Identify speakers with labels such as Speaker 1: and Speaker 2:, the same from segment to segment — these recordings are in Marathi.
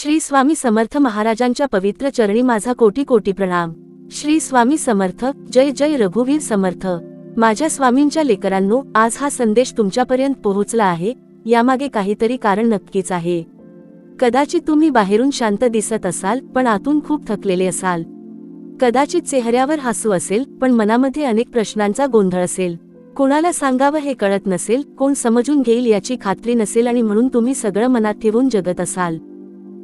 Speaker 1: श्री स्वामी समर्थ महाराजांच्या पवित्र चरणी माझा कोटी कोटी प्रणाम। श्री स्वामी समर्थ, जय जय रघुवीर समर्थ। माझ्या स्वामींच्या लेकरांनो, आज हा संदेश तुमच्यापर्यंत पोहोचला आहे, यामागे काहीतरी कारण नक्कीच आहे। कदाचित तुम्ही बाहेरून शांत दिसत असाल, पण आतून खूप थकलेले असाल। कदाचित चेहऱ्यावर हसू असेल, पण मनामध्ये अनेक प्रश्नांचा गोंधळ असेल। कोणाला सांगावं हे कळत नसेल, कोण समजून घेईल याची खात्री नसेल, आणि म्हणून तुम्ही सगळं मनात ठेवून जगत असाल।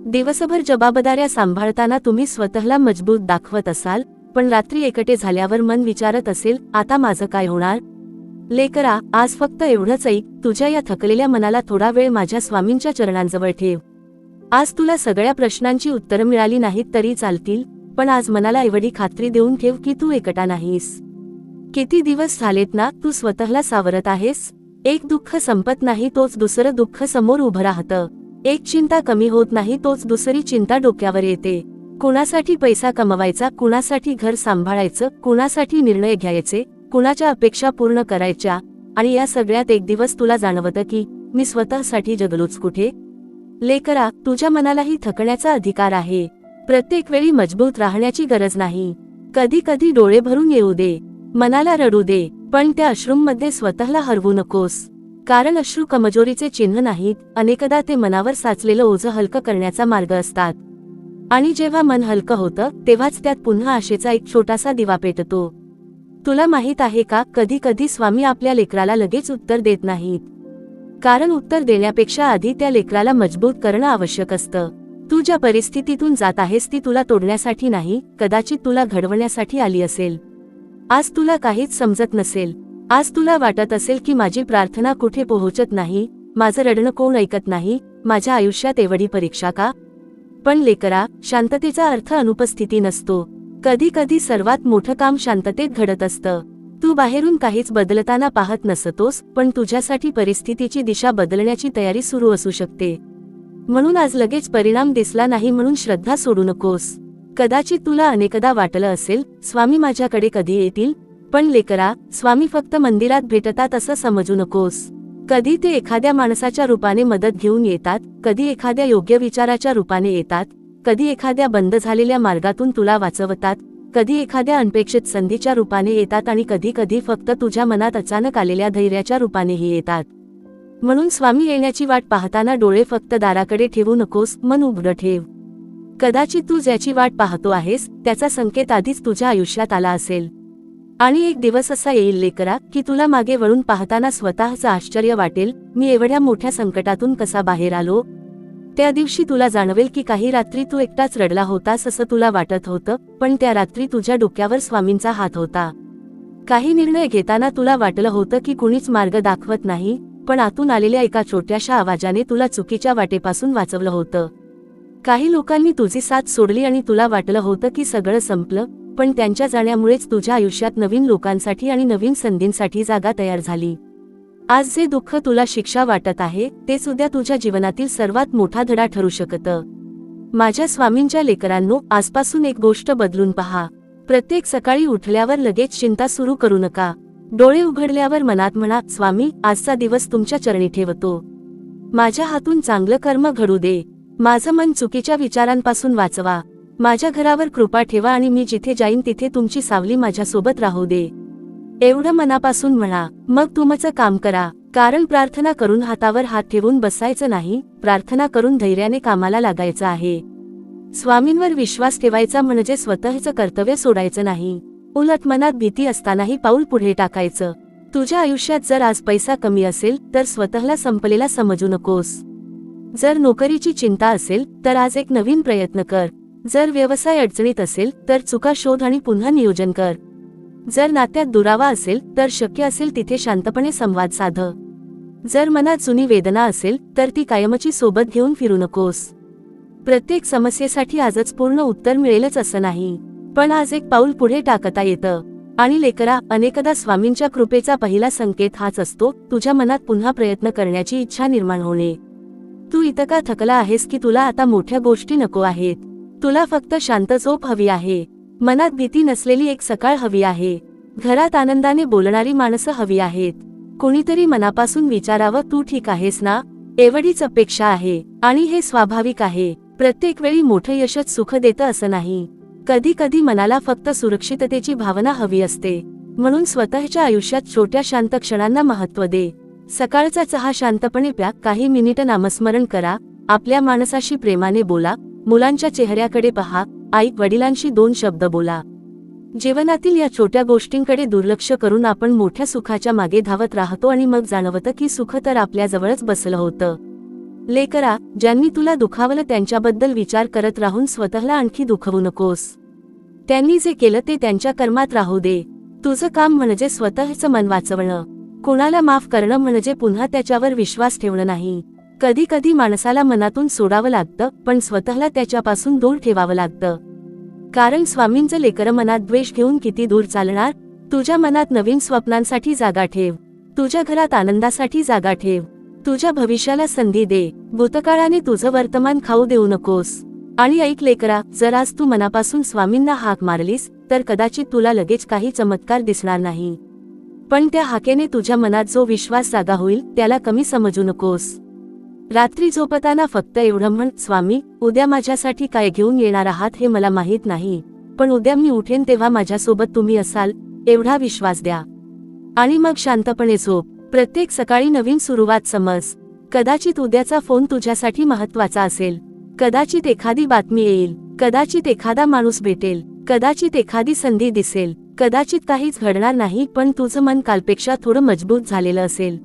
Speaker 1: दिवसभर जबाबदाऱ्या सांभाळताना तुम्ही स्वतःला मजबूत दाखवत असाल, पण रात्री एकटे झाल्यावर मन विचारत असेल, आता माझं काय होणार? लेकरा, आज फक्त एवढंच ऐक, तुझ्या या थकलेल्या मनाला थोडा वेळ माझ्या स्वामींच्या चरणांजवळ ठेव। आज तुला सगळ्या प्रश्नांची उत्तरं मिळाली नाहीत तरी चालतील, पण आज मनाला एवढी खात्री देऊन ठेव की तू एकटा नाहीस। किती दिवस झालेत ना तू स्वतःला सावरत आहेस? एक दुःख संपत नाही तोच दुसरं दुःख समोर उभं राहतं। एक चिंता कमी होत नाही तोच दुसरी चिंता डोक्यावर येते। कुणासाठी पैसा कमवायचा, कुणासाठी घर सांभाळायचं, कुणासाठी निर्णय घ्यायचे, कुणाच्या अपेक्षा पूर्ण करायच्या, आणि या सगळ्यात एक दिवस तुला जाणवतं की मी स्वतःसाठी जगलोच कुठे? लेकरा, तुझ्या मनालाही थकण्याचा अधिकार आहे। प्रत्येक वेळी मजबूत राहण्याची गरज नाही। कधी कधी डोळे भरून येऊ दे, मनाला रडू दे, पण त्या अश्रूंमध्ये स्वतःला हरवू नकोस। कारण अश्रू कमजोरीचे चिन्ह नाहीत, अनेकदा ते मनावर साचलेलं ओझं हलकं करण्याचा मार्ग असतात। आणि जेव्हा मन हलकं होतं, तेव्हाच त्यात पुन्हा आशेचा एक छोटासा दिवा पेटतो। तुला माहित आहे का, कधी कधी स्वामी आपल्या लेकराला लगेच उत्तर देत नाहीत, कारण उत्तर देण्यापेक्षा आधी त्या लेकराला मजबूत करणं आवश्यक असतं। तू ज्या परिस्थितीतून जात आहेस ती तुला तोडण्यासाठी नाही, कदाचित तुला घडवण्यासाठी आली असेल। आज तुला काहीच समजत नसेल, आज तुला वाटत असेल की माझी प्रार्थना कुठे पोहोचत नाही, माझं रडणं कोण ऐकत नाही, माझ्या आयुष्यात एवढी परीक्षा का? पण लेकरा, शांततेचा अर्थ अनुपस्थिती नसतो। कधी कधी सर्वात मोठं काम शांततेत घडत असतं। तू बाहेरून काहीच बदलताना पाहत नसतोस, पण तुझ्यासाठी परिस्थितीची दिशा बदलण्याची तयारी सुरू असू शकते। म्हणून आज लगेच परिणाम दिसला नाही म्हणून श्रद्धा सोडू नकोस। कदाचित तुला अनेकदा वाटलं असेल, स्वामी माझ्याकडे कधी येतील? पण लेकरा, स्वामी फक्त मंदिरात भेटतात असं समजू नकोस। कधी ते एखाद्या माणसाच्या रूपाने मदत घेऊन येतात, कधी एखाद्या योग्य विचाराच्या रूपाने येतात, कधी एखाद्या बंद झालेल्या मार्गातून तुला वाचवतात, कधी एखाद्या अनपेक्षित संधीच्या रूपाने येतात, आणि कधी कधी फक्त तुझ्या मनात अचानक आलेल्या धैर्याच्या रूपानेही येतात। म्हणून स्वामी येण्याची वाट पाहताना डोळे फक्त दाराकडे ठेवू नकोस, मन उघडं ठेव। कदाचित तू ज्याची वाट पाहतो आहेस, त्याचा संकेत आधीच तुझ्या आयुष्यात आला असेल। आणि एक दिवस असा येईल लेकरा, की तुला मागे वळून पाहताना स्वतःचं आश्चर्य वाटेल, मी एवढ्या मोठ्या संकटातून कसा बाहेर आलो? त्या दिवशी तुला जाणवेल की काही रात्री तू एकटाच रडला होतास असं तुला वाटत होतं, पण त्या रात्री तुझ्या डोक्यावर स्वामींचा हात होता। काही निर्णय घेताना तुला वाटलं होतं की कुणीच मार्ग दाखवत नाही, पण आतून आलेल्या एका छोट्याशा आवाजाने तुला चुकीच्या वाटेपासून वाचवलं होतं। काही लोकांनी तुझी साथ सोडली आणि तुला वाटलं होतं की सगळं संपलं, पण त्यांच्या जाण्यामुळेच तुझ्या आयुष्यात नवीन लोकांसाठी आणि नवीन संधींसाठी जागा तयार झाली। आज जे दुःख तुला शिक्षा वाटत आहे, तेच उद्या तुझ्या जीवनातील सर्वात मोठा धडा ठरू शकतं। माझ्या स्वामींच्या लेकरांनो, आजपासून एक गोष्ट बदलून पहा। प्रत्येक सकाळी उठल्यावर लगेच चिंता सुरू करू नका। डोळे उघडल्यावर मनात म्हणा, स्वामी, आजचा दिवस तुमच्या चरणी ठेवतो। माझ्या हातून चांगलं कर्म घडू दे। माझं मन चुकीच्या विचारांपासून वाचवा। माझ्या घरावर कृपा ठेवा, आणि मी जिथे जाईन तिथे तुमची सावली माझ्यासोबत राहू दे। एवढं मनापासून म्हणा, मग तुमचं काम करा। कारण प्रार्थना करून हातावर हात ठेवून बसायचं नाही, प्रार्थना करून धैर्याने कामाला लागायचं आहे। स्वामींवर विश्वास ठेवायचा म्हणजे स्वतःचं कर्तव्य सोडायचं नाही, उलट मनात भीती असतानाही पाऊल पुढे टाकायचं। तुझ्या आयुष्यात जर आज पैसा कमी असेल तर स्वतःला संपलेला समजू नकोस। जर नोकरीची चिंता असेल तर आज एक नवीन प्रयत्न कर। जर व्यवसाय अडचणीत असेल तर चुका शोध आणि पुन्हा नियोजन कर। जर नात्यात दुरावा असेल तर शक्य असेल तिथे शांतपणे संवाद साध। जर मनात जुनी वेदना असेल तर ती कायमची सोबत घेऊन फिरू नकोस। प्रत्येक समस्येसाठी आजच पूर्ण उत्तर मिळेलच असं नाही, पण आज एक पाऊल पुढे टाकता येतं। आणि लेकरा, अनेकदा स्वामींच्या कृपेचा पहिला संकेत हाच असतो, तुझ्या मनात पुन्हा प्रयत्न करण्याची इच्छा निर्माण होणे। तू इतका थकला आहेस की तुला आता मोठ्या गोष्टी नको आहेत। तुला फक्त शांत झोप हवी आहे, मनात भीती नसलेली एक सकाळ हवी आहे, घरात आनंदाने बोलणारी माणसं हवी आहेत, कोणीतरी मनापासून विचारावं, तू ठीक आहेस ना? एवढीच अपेक्षा आहे, आणि हे स्वाभाविक आहे। प्रत्येक वेळी मोठं यशच सुख देतं असं नाही. कधी कधी मनाला फक्त सुरक्षिततेची भावना हवी असते. म्हणून स्वतःच्या आयुष्यात छोट्या शांत क्षणांना महत्त्व दे. सकाळचा चहा शांतपणे प्या, काही मिनिट नामस्मरण करा, आपल्या माणसाशी प्रेमाने बोला, मुलांच्या चेहऱ्याकडे पहा, आई वडिलांशी 2 शब्द बोला. जीवनातील या छोट्या गोष्टींकडे दुर्लक्ष करून आपण मोठ्या सुखाच्या मागे धावत राहतो आणि मग जाणवतं की सुख तर आपल्या जवळच बसलं होतं. लेकरा, ज्यांनी तुला दुखावलं त्यांच्याबद्दल विचार करत राहून स्वतःला आणखी दुखवू नकोस. त्यांनी जे केलं ते त्यांच्या कर्मात राहू दे. तुझं काम म्हणजे स्वतःचं मन वाचवणं. कोणाला माफ करणं म्हणजे पुन्हा त्याच्यावर विश्वास ठेवणं नाही. कधी कधी माणसाला मनातून सोडावं लागतं, पण स्वतःला त्याच्यापासून दूर ठेवावं लागतं. कारण स्वामींचं लेकरं मनात द्वेष घेऊन किती दूर चालणार. तुझ्या मनात नवीन स्वप्नांसाठी जागा ठेव. तुझ्या घरात आनंदासाठी जागा ठेव. तुझ्या भविष्याला संधी दे. भूतकाळाने तुझं वर्तमान खाऊ देऊ नकोस. आणि ऐक लेकरा, जर आज तू मनापासून स्वामींना हाक मारलीस तर कदाचित तुला लगेच काही चमत्कार दिसणार नाही, पण त्या हाकेने तुझ्या मनात जो विश्वास जागा होईल त्याला कमी समजू नकोस. रात्री झोपताना फक्त एवढं म्हण, स्वामी, उद्या माझ्यासाठी काय घेऊन येणार आहात हे मला माहीत नाही, पण उद्या मी उठेन तेव्हा माझ्यासोबत तुम्ही असाल, एवढा विश्वास द्या. आणि मग शांतपणे झोप. प्रत्येक सकाळी नवीन सुरुवात समज. कदाचित उद्याचा फोन तुझ्यासाठी महत्त्वाचा असेल, कदाचित एखादी बातमी येईल, कदाचित एखादा माणूस भेटेल, कदाचित एखादी संधी दिसेल, कदाचित काहीच घडणार नाही, पण तुझं मन कालपेक्षा थोडं मजबूत झालेलं असेल.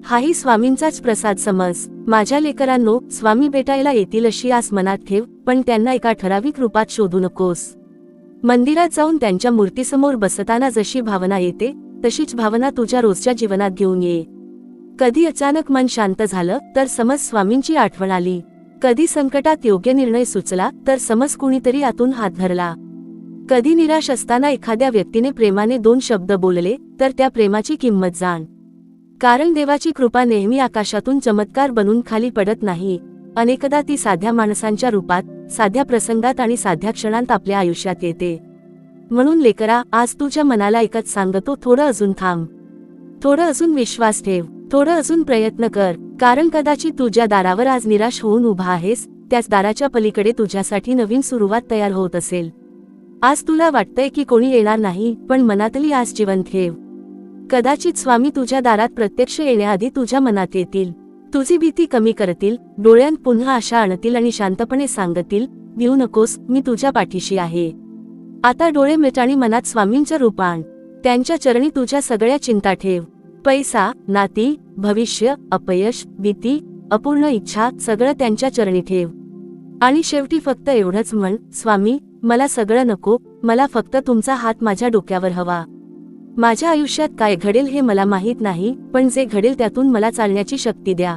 Speaker 1: हाही स्वामींचाच प्रसाद समज. माझ्या लेकरांनो, स्वामी भेटायला येतील अशी आस मनात ठेव, पण त्यांना एका ठराविक रूपात शोधू नकोस. मंदिरात जाऊन त्यांच्या मूर्तीसमोर बसताना जशी भावना येते तशीच भावना तुझ्या रोजच्या जीवनात घेऊन ये. कधी अचानक मन शांत झालं तर समज स्वामींची आठवण आली. कधी संकटात योग्य निर्णय सुचला तर समज कुणीतरी आतून हात धरला. कधी निराश असताना एखाद्या व्यक्तीने प्रेमाने 2 शब्द बोलले तर त्या प्रेमाची किंमत जाण. कारण देवाची कृपा नेहमी आकाशातून चमत्कार बनून खाली पडत नाही. अनेकदा ती साध्या माणसांच्या रूपात, साध्या प्रसंगात आणि साध्या क्षणांत आपल्या आयुष्यात येते. म्हणून लेकरा, आज तुझ्या मनाला एकच सांगतो, थोडं अजून थांब, थोडं अजून विश्वास ठेव, थोडं अजून प्रयत्न कर. कारण कदाचित तुझ्या दारावर आज निराश होऊन उभा आहेस, त्याच दाराच्या पलीकडे तुझ्यासाठी नवीन सुरुवात तयार होत असेल. आज तुला वाटतंय की कोणी येणार नाही, पण मनातली आस जिवंत ठेव. कदाचित स्वामी तुझ्या दारात प्रत्यक्ष येण्याआधी तुझ्या मनात येतील, तुझी भीती कमी करतील, डोळ्यांत पुन्हा आशा आणतील आणि शांतपणे सांगतील, भिऊ नकोस, मी तुझ्या पाठीशी आहे. आता डोळे मिट आणि मनात स्वामींचं रूप आण. त्यांच्या चरणी तुझ्या सगळ्या चिंता ठेव. पैसा, नाती, भविष्य, अपयश, भीती, अपूर्ण इच्छा, सगळं त्यांच्या चरणी ठेव. आणि शेवटी फक्त एवढंच म्हण, स्वामी, मला सगळं नको, मला फक्त तुमचा हात माझ्या डोक्यावर हवा. माझ्या आयुष्यात काय घडेल हे मला माहीत नाही, पण जे घडेल त्यातून मला चालण्याची शक्ती द्या.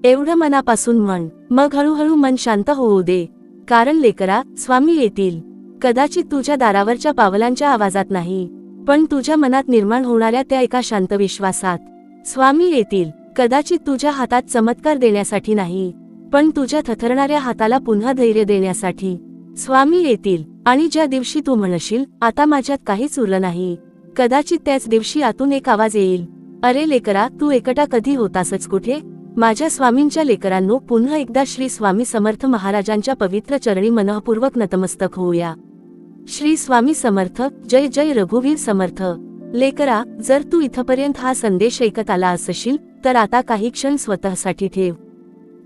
Speaker 1: एवढं मनापासून म्हण. मग हळूहळू मन शांत होऊ दे. कारण लेकरा, स्वामी येतील. कदाचित तुझ्या दारावरच्या पावलांच्या आवाजात नाही, पण तुझ्या मनात निर्माण होणाऱ्या त्या एका शांत विश्वासात. स्वामी येतील. कदाचित तुझ्या हातात चमत्कार देण्यासाठी नाही, पण तुझ्या थरथरणाऱ्या हाताला पुन्हा धैर्य देण्यासाठी. स्वामी येतील. आणि ज्या दिवशी तू म्हणशील, आता माझ्यात काहीच उरलं नाही, कदाचित त्याच दिवशी आतून एक आवाज येईल, अरे लेकरा, तू एकटा कधी होतासच कुठे. माझ्या स्वामींच्या लेकरांनो, पुन्हा एकदा श्री स्वामी समर्थ महाराजांच्या पवित्र चरणी मनःपूर्वक नतमस्तक होऊया. श्री स्वामी समर्थ. जय जय रघुवीर समर्थ. लेकरा, जर तू इथपर्यंत हा संदेश ऐकत आला असशील तर आता काही क्षण स्वतःसाठी ठेव.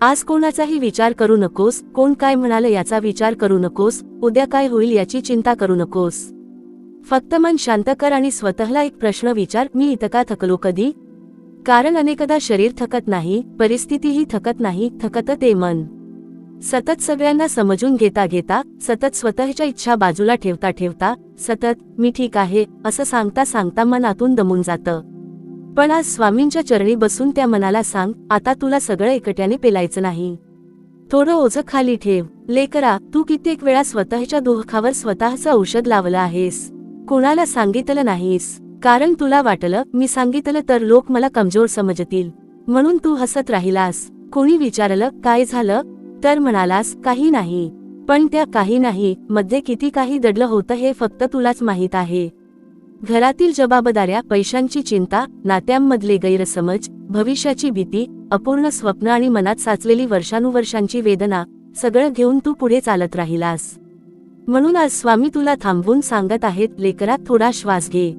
Speaker 1: आज कोणाचाही विचार करू नकोस, कोण काय म्हणालं याचा विचार करू नकोस, उद्या काय होईल याची चिंता करू नकोस. फक्त मन शांत कर आणि स्वतःला एक प्रश्न विचार, मी इतका थकलो कधी. कारण अनेकदा शरीर थकत नाही, परिस्थितीही थकत नाही, थकतं ते मन. सतत सगळ्यांना समजून घेता घेता, सतत स्वतःच्या इच्छा बाजूला ठेवता ठेवता, सतत मी ठीक आहे असं सांगता सांगता मन आतून दमून जातं. पण आज स्वामींच्या चरणी बसून त्या मनाला सांग, आता तुला सगळं एकट्याने पेलायचं नाही. थोडं ओझं खाली ठेव. लेकरा, तू कित्येक वेळा स्वतःच्या दुःखावर स्वतःचं औषध लावलं आहेस, कोणाला सांगितलं नाहीस. कारण तुला वाटलं, मी सांगितलं तर लोक मला कमजोर समजतील, म्हणून तू हसत राहिलास. कोणी विचारलं काय झालं तर म्हणालास, काही नाही. पण त्या काही नाही मध्ये किती काही दडलं होतं हे फक्त तुलाच माहीत आहे. घरातील जबाबदाऱ्या, पैशांची चिंता, नात्यांमधले गैरसमज, भविष्याची भीती, अपूर्ण स्वप्न आणि मनात साचलेली वर्षानुवर्षांची वेदना, सगळं घेऊन तू पुढे चालत राहिलास. म्हणून आज स्वामी तुला थांबवून सांगत आहेत, लेकरा थोडा श्वास घे.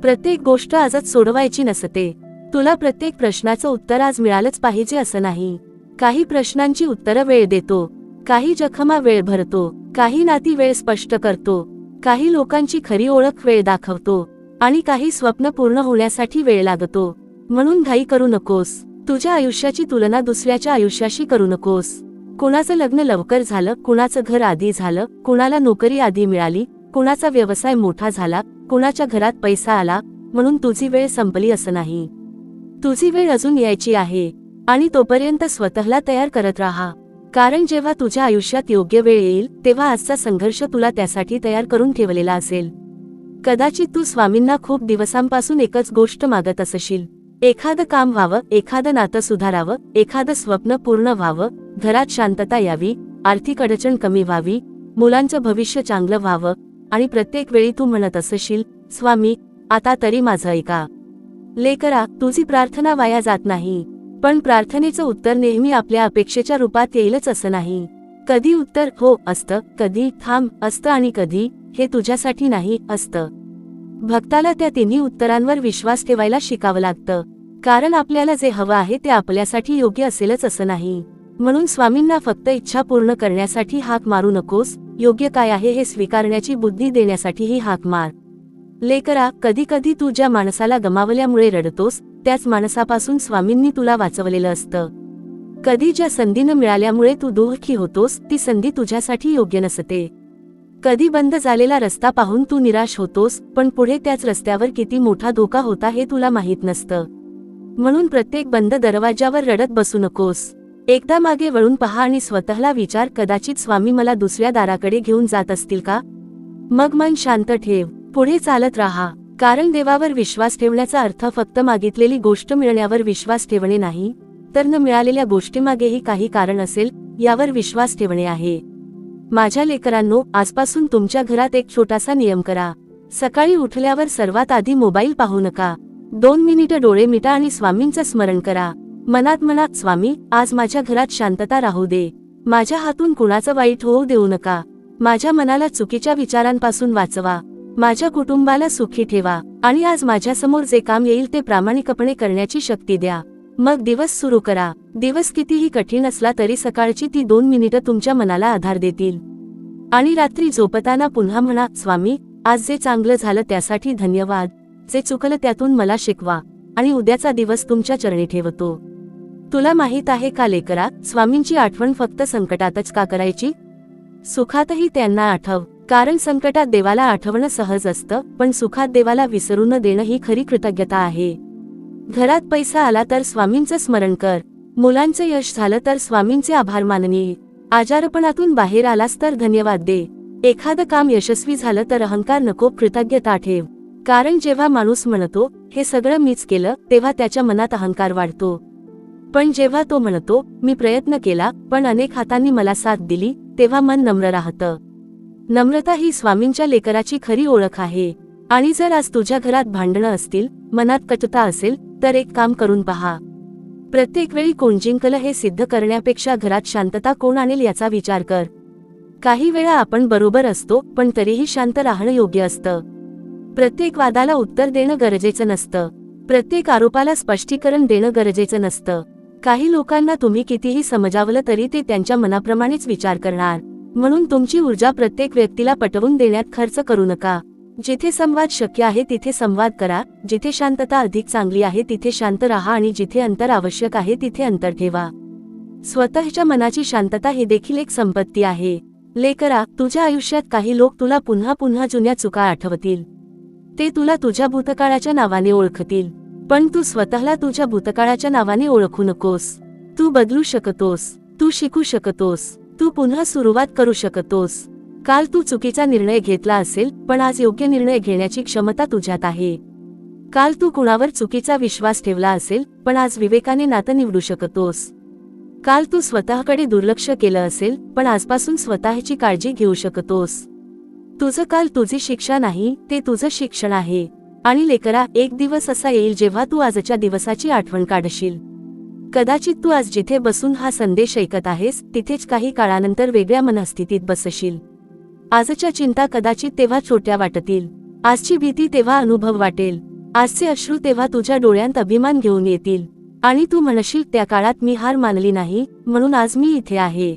Speaker 1: प्रत्येक गोष्ट आजच सोडवायची नसते. तुला प्रत्येक प्रश्नाचं उत्तर आज मिळालंच पाहिजे असं नाही. काही प्रश्नांची उत्तरं वेळ देतो, काही जखमा वेळ भरतो, काही नाती वेळ स्पष्ट करतो, काही लोकांची खरी ओळख वेळ दाखवतो आणि काही स्वप्न पूर्ण होण्यासाठी वेळ लागतो. म्हणून घाई करू नकोस. तुझ्या आयुष्याची तुलना दुसऱ्याच्या आयुष्याशी करू नकोस. कुणाचं लग्न लवकर झालं, कुणाचं घर आधी झालं, कुणाला नोकरी आधी मिळाली, कुणाचा व्यवसाय मोठा झाला, कुणाच्या घरात पैसा आला म्हणून तुझी वेळ संपली असं नाही. तुझी वेळ अजून यायची आहे आणि तोपर्यंत स्वतःला तयार करत राहा. कारण जेव्हा तुझ्या आयुष्यात योग्य वेळ येईल तेव्हा आजचा संघर्ष तुला त्यासाठी तयार करून ठेवलेला असेल. कदाचित तू स्वामींना खूप दिवसांपासून एकच गोष्ट मागत असशील. एखादं काम व्हावं, एखादं नातं सुधारावं, एखादं स्वप्न पूर्ण व्हावं, घरात शांतता यावी, आर्थिक अडचण कमी व्हावी, मुलांचं भविष्य चांगलं व्हावं. आणि प्रत्येक वेळी तू म्हणत असशील, स्वामी आता तरी माझं ऐका. लेकरा, तुझी प्रार्थना वाया जात नाही, पण प्रार्थनेचं उत्तर नेहमी आपल्या अपेक्षेच्या रूपात येईलच असं नाही. कधी उत्तर हो असतं, कधी थांब असतं आणि कधी हे तुझ्यासाठी नाही असतं. भक्ताला त्या तिन्ही उत्तरांवर विश्वास ठेवायला शिकावं लागतं. कारण आपल्याला जे हवं आहे ते आपल्यासाठी योग्य असेलच असं नाही. म्हणून स्वामींना फक्त इच्छा पूर्ण करण्यासाठी हाक मारू नकोस, योग्य काय आहे हे स्वीकारण्याची बुद्धी देण्यासाठीही हाक मार. लेकरा, कधी कधी तू ज्या माणसाला गमावल्यामुळे रडतोस त्याच माणसापासून स्वामींनी तुला वाचवलेलं असतं. कधी ज्या संधीनं मिळाल्यामुळे तू दुःखी होतोस ती संधी तुझ्यासाठी योग्य नसते. कधी बंद झालेला रस्ता पाहून तू निराश होतोस, पण पुढे त्याच रस्त्यावर किती मोठा धोका होता हे तुला माहीत नसतं. म्हणून प्रत्येक बंद दरवाजावर रडत बसू नकोस. एकदा मागे वळून पहा आणि स्वतःला विचार, कदाचित स्वामी मला दुसऱ्या दाराकडे घेऊन जात असतील का? मग मन शांत ठेव, पुढे चालत राहा. कारण देवावर विश्वास ठेवण्याचा अर्थ फक्त मागितलेली गोष्ट मिळण्यावर विश्वास ठेवणे नाही, तर न मिळालेल्या गोष्टीमागेही काही कारण असेल यावर विश्वास ठेवणे आहे. माझ्या लेकरांनो, आजपासून तुमच्या घरात एक छोटासा नियम करा. सकाळी उठल्यावर सर्वात आधी मोबाईल पाहू नका. 2 मिनिटं डोळे मिटा आणि स्वामींचं स्मरण करा. मनात म्हणा, स्वामी आज माझ्या घरात शांतता राहू दे. माझ्या हातून कुणाचं वाईट होऊ देऊ नका. माझ्या मनाला चुकीच्या विचारांपासून वाचवा. माझ्या कुटुंबाला सुखी ठेवा आणि आज माझ्यासमोर जे काम येईल ते प्रामाणिकपणे करण्याची शक्ती द्या. मग दिवस सुरू करा. दिवस कितीही कठीण असला तरी सकाळची ती 2 मिनिटं तुमच्या मनाला आधार देतील. आणि रात्री झोपताना पुन्हा म्हणा, स्वामी आज जे चांगलं झालं त्यासाठी धन्यवाद, जे चुकलं त्यातून मला शिकवा आणि उद्याचा दिवस तुमच्या चरणी ठेवतो. तुला माहित आहे का लेकरा, स्वामींची आठवण फक्त संकटातच का करायची? सुखातही त्यांना आठव. कारण संकटात देवाला आठवणं सहज असतं, पण सुखात देवाला विसरू न देणं ही खरी कृतज्ञता आहे. घरात पैसा आला तर स्वामींचं स्मरण कर. मुलांचं यश झालं तर स्वामींचे आभार माननीय. आजारपणातून बाहेर आलास तर धन्यवाद दे. एखादं काम यशस्वी झालं तर अहंकार नको, कृतज्ञता ठेव. कारण जेव्हा माणूस म्हणतो हे सगळं मीच केलं तेव्हा त्याच्या मनात अहंकार वाढतो. पण जेव्हा तो म्हणतो मी प्रयत्न केला पण अनेक हातांनी मला साथ दिली, तेव्हा मन नम्र राहतं. नम्रता ही स्वामींच्या लेकराची खरी ओळख आहे. आणि जर आज तुझ्या घरात भांडणं असतील, मनात कटुता असेल, तर एक काम करून पहा. प्रत्येक वेळी कोण जिंकलं हे सिद्ध करण्यापेक्षा घरात शांतता कोण आणेल याचा विचार कर. काही वेळा आपण बरोबर असतो पण तरीही शांत राहणं योग्य असतं. प्रत्येक वादाला उत्तर देणं गरजेचं नसतं. प्रत्येक आरोपाला स्पष्टीकरण देणं गरजेचं नसतं. काही लोकांना तुम्ही कितीही समजावलं तरी ते त्यांच्या मनाप्रमाणेच विचार करणार. म्हणून तुमची ऊर्जा प्रत्येक व्यक्तीला पटवून देण्यात खर्च करू नका. जिथे संवाद शक्य आहे तिथे संवाद करा. जिथे शांतता अधिक चांगली आहे तिथे शांत राहा आणि जिथे अंतर आवश्यक आहे तिथे अंतर ठेवा. स्वतःच्या मनाची शांतता ही देखील एक संपत्ती आहे. लेकरा, तुझ्या आयुष्यात काही लोक तुला पुन्हा पुन्हा जुन्या चुका आठवतील. ते तुला तुझ्या भूतकाळाच्या नावाने ओळखतील, पण तू स्वतःला तुझ्या भूतकाळाच्या नावाने ओळखू नकोस. तू बदलू शकतोस, तू शिकू शकतोस, तू पुन्हा सुरुवात करू शकतोस. काल तू चुकीचा निर्णय घेतला असेल, पण आज योग्य निर्णय घेण्याची क्षमता तुझ्यात आहे. काल तू कुणावर चुकीचा विश्वास ठेवला असेल, पण आज विवेकाने नातं निवडू शकतोस. काल तू स्वतःकडे दुर्लक्ष केलं असेल, पण आजपासून स्वतःची काळजी घेऊ शकतोस. तुझं काल तुझी शिक्षा नाही, ते तुझं शिक्षण आहे. आणि लेकरा, एक दिवस असा येईल जेव्हा तू आजच्या दिवसाची आठवण काढशील. कदाचित तू आज जिथे बसून हा संदेश ऐकत आहेस तिथेच काही काळानंतर वेगळ्या मनस्थितीत बसशील. आजच्या चिंता कदाचित तेव्हा छोट्या वाटतील, आजची भीती तेव्हा अनुभव वाटेल, आजचे अश्रू तेव्हा तुझ्या डोळ्यांत अभिमान घेऊन येतील आणि तू म्हणशील त्या काळात मी हार मानली नाही म्हणून आज मी इथे आहे.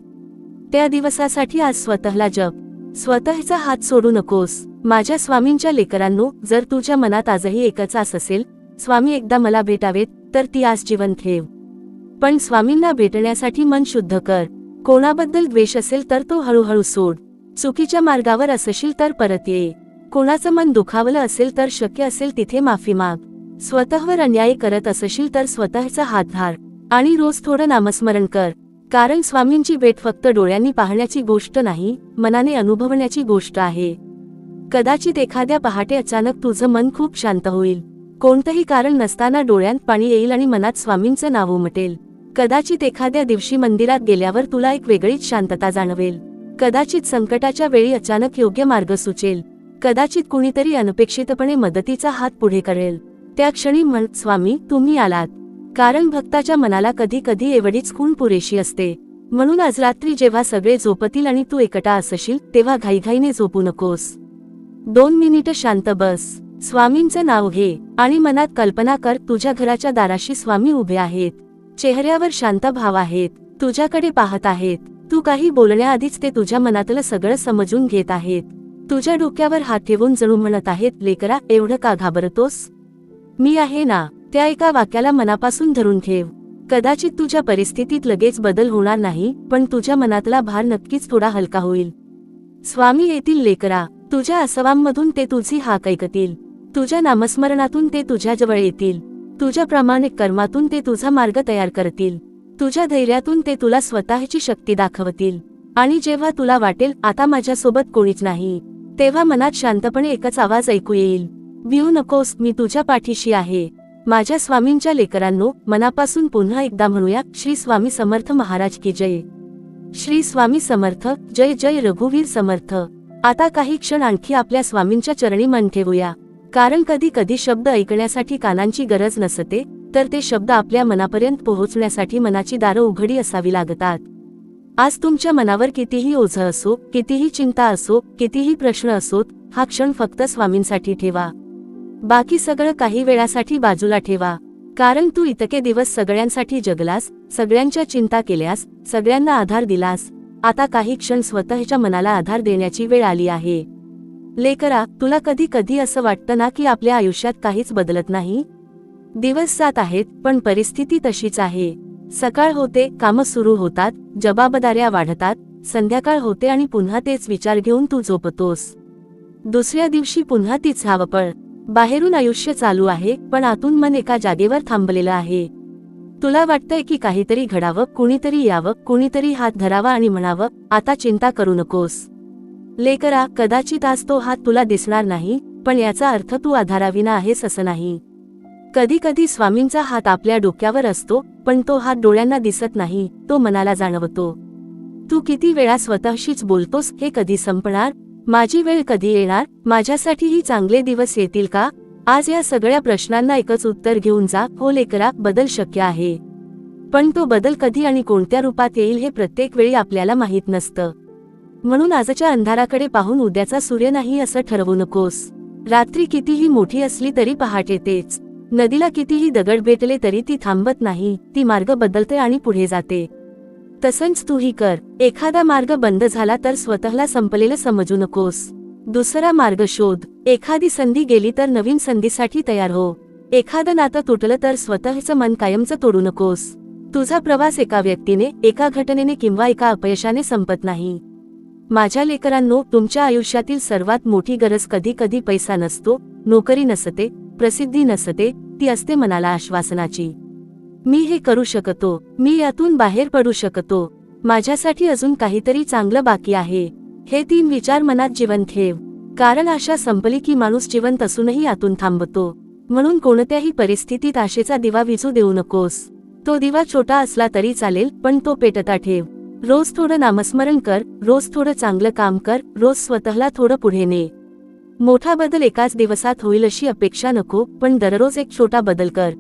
Speaker 1: त्या दिवसासाठी आज स्वतःला जप, स्वतःचा हात सोडू नकोस. माझ्या स्वामींच्या लेकरांनो, जर तुझ्या मनात आजही एकच आस असेल, स्वामी एकदा मला भेटावेत, तर ती आस जिवंत ठेव. पण स्वामींना भेटण्यासाठी मन शुद्ध कर. कोणाबद्दल द्वेष असेल तर तो हळूहळू सोड. चुकीच्या मार्गावर असशील तर परत ये. कोणाचं मन दुखावलं असेल तर शक्य असेल तिथे माफी माग. स्वतःवर अन्याय करत असशील तर स्वतःचा हात धार आणि रोज थोडं नामस्मरण कर. कारण स्वामींची भेट फक्त डोळ्यांनी पाहण्याची गोष्ट नाही, मनाने अनुभवण्याची गोष्ट आहे. कदाचित एखाद्या पहाटे अचानक तुझं मन खूप शांत होईल. कोणतंही कारण नसताना डोळ्यांत पाणी येईल आणि मनात स्वामींचं नाव उमटेल. कदाचित एखाद्या दिवशी मंदिरात गेल्यावर तुला एक वेगळीच शांतता जाणवेल. कदाचित संकटाच्या वेळी अचानक योग्य मार्ग सुचेल. कदाचित कुणीतरी अनपेक्षितपणे मदतीचा हात पुढे करेल. त्या क्षणी म्हण, स्वामी तुम्ही आलात. कारण भक्ताच्या मनाला कधी कधी एवढीच खूण पुरेशी असते. म्हणून आज रात्री जेव्हा सगळे झोपतील आणि तू एकटा असशील तेव्हा घाईघाईने झोपू नकोस. 2 मिनिटं शांत बस, स्वामींचं नाव घे आणि मनात कल्पना कर, तुझ्या घराच्या दाराशी स्वामी उभे आहेत. चेहऱ्यावर शांत भाव आहेत, तुझ्याकडे पाहत आहेत. तू काही बोलण्याआधीच ते तुझ्या मनातलं सगळं समजून घेत आहेत. तुझ्या डोक्यावर हात ठेवून जणू म्हणत आहेत, लेकरा एवढं का घाबरतोस, मी आहे ना. त्या एका वाक्याला मनापासून धरून ठेव. कदाचित तुझ्या परिस्थितीत लगेच बदल होणार नाही, पण तुझ्या मनातला भार नक्कीच थोडा हलका होईल. स्वामी येतील लेकरा, तुझ्या असवांमधून ते तुझी हाक ऐकतील. तुझ्या नामस्मरणातून ते तुझ्याजवळ येतील. तुझ्या प्रामाणिक कर्मातून ते तुझा मार्ग तयार करतील. तुझ्या धैर्यातून ते तुला स्वतःची शक्ती दाखवतील. आणि जेव्हा तुला वाटेल आता माझ्यासोबत कोणीच नाही, तेव्हा मनात शांतपणे एकच आवाज ऐकू येईल, भिऊ नकोस, मी तुझ्या पाठीशी आहे. माझ्या स्वामींच्या लेकरांनो, मनापासून पुन्हा एकदा म्हणूया, श्री स्वामी समर्थ महाराज की जय. श्री स्वामी समर्थ. जय जय रघुवीर समर्थ. आता काही क्षण आणखी आपल्या स्वामींच्या चरणी मन ठेवूया. कारण कधी कधी शब्द ऐकण्यासाठी कानांची गरज नसते, तर ते शब्द आपल्या मनापर्यंत पोहोचण्यासाठी मनाची दारं उघडी असावी लागतात. आज तुमच्या मनावर कितीही ओझं असो, कितीही चिंता असो, कितीही प्रश्न असोत, हा क्षण फक्त स्वामींसाठी ठेवा. बाकी सगळं काही वेळासाठी बाजूला ठेवा. कारण तू इतके दिवस सगळ्यांसाठी जगलास, सगळ्यांच्या चिंता केल्यास, सगळ्यांना आधार दिलास. आता काही क्षण स्वतःच्या मनाला आधार देण्याची वेळ आली आहे. लेकरा, तुला कधी कधी असं वाटतं ना की आपल्या आयुष्यात काहीच बदलत नाही. दिवस जात आहेत पण परिस्थिती तशीच आहे. सकाळ होते, कामं सुरू होतात, जबाबदाऱ्या वाढतात, संध्याकाळ होते आणि पुन्हा तेच विचार घेऊन तू झोपतोस. दुसऱ्या दिवशी पुन्हा तीच धावपळ. बाहेरून आयुष्य चालू आहे पण आतून मन एका जागेवर थांबलेलं आहे. तुला वाटतंय की काहीतरी घडावं, कुणीतरी यावं, कुणीतरी हात धरावा आणि म्हणावं, आता चिंता करू नकोस. लेकरा, कदाचित आज तो हात तुला दिसणार नाही, पण याचा अर्थ तू आधाराविना आहेस असं नाही. कधी कधी स्वामींचा हात आपल्या डोक्यावर असतो, पण तो हात डोळ्यांना दिसत नाही, तो मनाला जाणवतो. तू किती वेळा स्वतःशीच बोलतोस, हे कधी संपणार, माझी वेळ कधी येणार, माझ्यासाठीही चांगले दिवस येतील का. आज या सगळ्या प्रश्नांना एकच उत्तर घेऊन जा, हो लेकरा, बदल शक्य आहे. पण तो बदल कधी आणि कोणत्या रूपात येईल हे प्रत्येक वेळी आपल्याला माहीत नसतं. म्हणून आजच्या अंधाराकडे पाहून उद्याचा सूर्य नाही असं ठरवू नकोस. रात्री कितीही मोठी असली तरी पहाटे तेच. नदीला कितीही दगड भेटले तरी ती थांबत नाही, ती मार्ग बदलते आणि पुढे जाते. तसंच तूही कर. एखादा मार्ग बंद झाला तर स्वतःला संपलेलं समजू नकोस. दुसरा मार्ग शोध. एखादी संधी गेली तर नवीन संधीसाठी तयार हो. एखादं नातं तुटलं तर स्वतःचं मन कायमचं तोडू नकोस. तुझा प्रवास एका व्यक्तीने, एका घटनेने किंवा एका अपयशाने संपत नाही. माझ्या लेकरांनो, तुमच्या आयुष्यातील सर्वात मोठी गरज कधी कधी पैसा नसतो, नोकरी नसते, प्रसिद्धी नसते, ती असते मनाला आश्वासनाची. मी हे करू शकतो, मी यातून बाहेर पडू शकतो, माझ्यासाठी अजून काहीतरी चांगलं बाकी आहे. हे 3 विचार मनात जिवंत ठेव. कारण आशा संपली की माणूस जिवंत असूनही आतून थांबतो. म्हणून कोणत्याही परिस्थितीत आशेचा दिवा विझू देऊ नकोस. तो दिवा छोटा असला तरी चालेल, पण तो पेटता ठेव. रोज थोडं नामस्मरण कर, रोज थोडं चांगलं काम कर, रोज स्वतःला थोडं पुढे ने. मोठा बदल एकाच दिवसात होईल अशी अपेक्षा नको, पण दररोज एक छोटा बदल कर.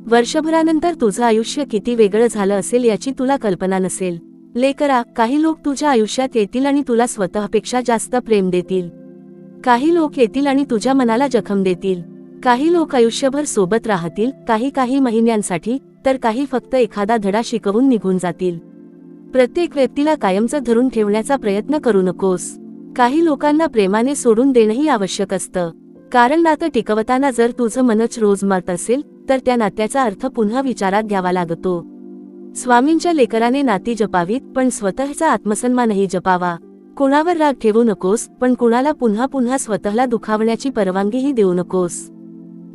Speaker 1: वर्षभरानंतर तुझं आयुष्य किती वेगळं झालं असेल याची तुला कल्पना नसेल. लेकरा, काही लोक तुझ्या आयुष्यात येतील आणि तुला स्वतःपेक्षा जास्त प्रेम देतील. काही लोक येतील आणि तुझ्या मनाला जखम देतील. काही लोक आयुष्यभर सोबत राहतील, काही महिन्यांसाठी, तर काही फक्त एखादा धडा शिकवून निघून जातील. प्रत्येक व्यक्तीला कायमचं धरून ठेवण्याचा प्रयत्न करू नकोस. काही लोकांना प्रेमाने सोडून देणंही आवश्यक असतं. कारण नातं टिकवताना जर तुझं मनच रोज मरत असेल तर त्या नात्याचा अर्थ पुन्हा विचारात घ्यावा लागतो. स्वामींच्या लेकराने नाती जपावीत, पण स्वतःचा आत्मसन्मानही जपावा. कुणावर राग ठेवू नकोस, पण कुणाला पुन्हा पुन्हा स्वतःला दुखावण्याची परवानगीही देऊ नकोस.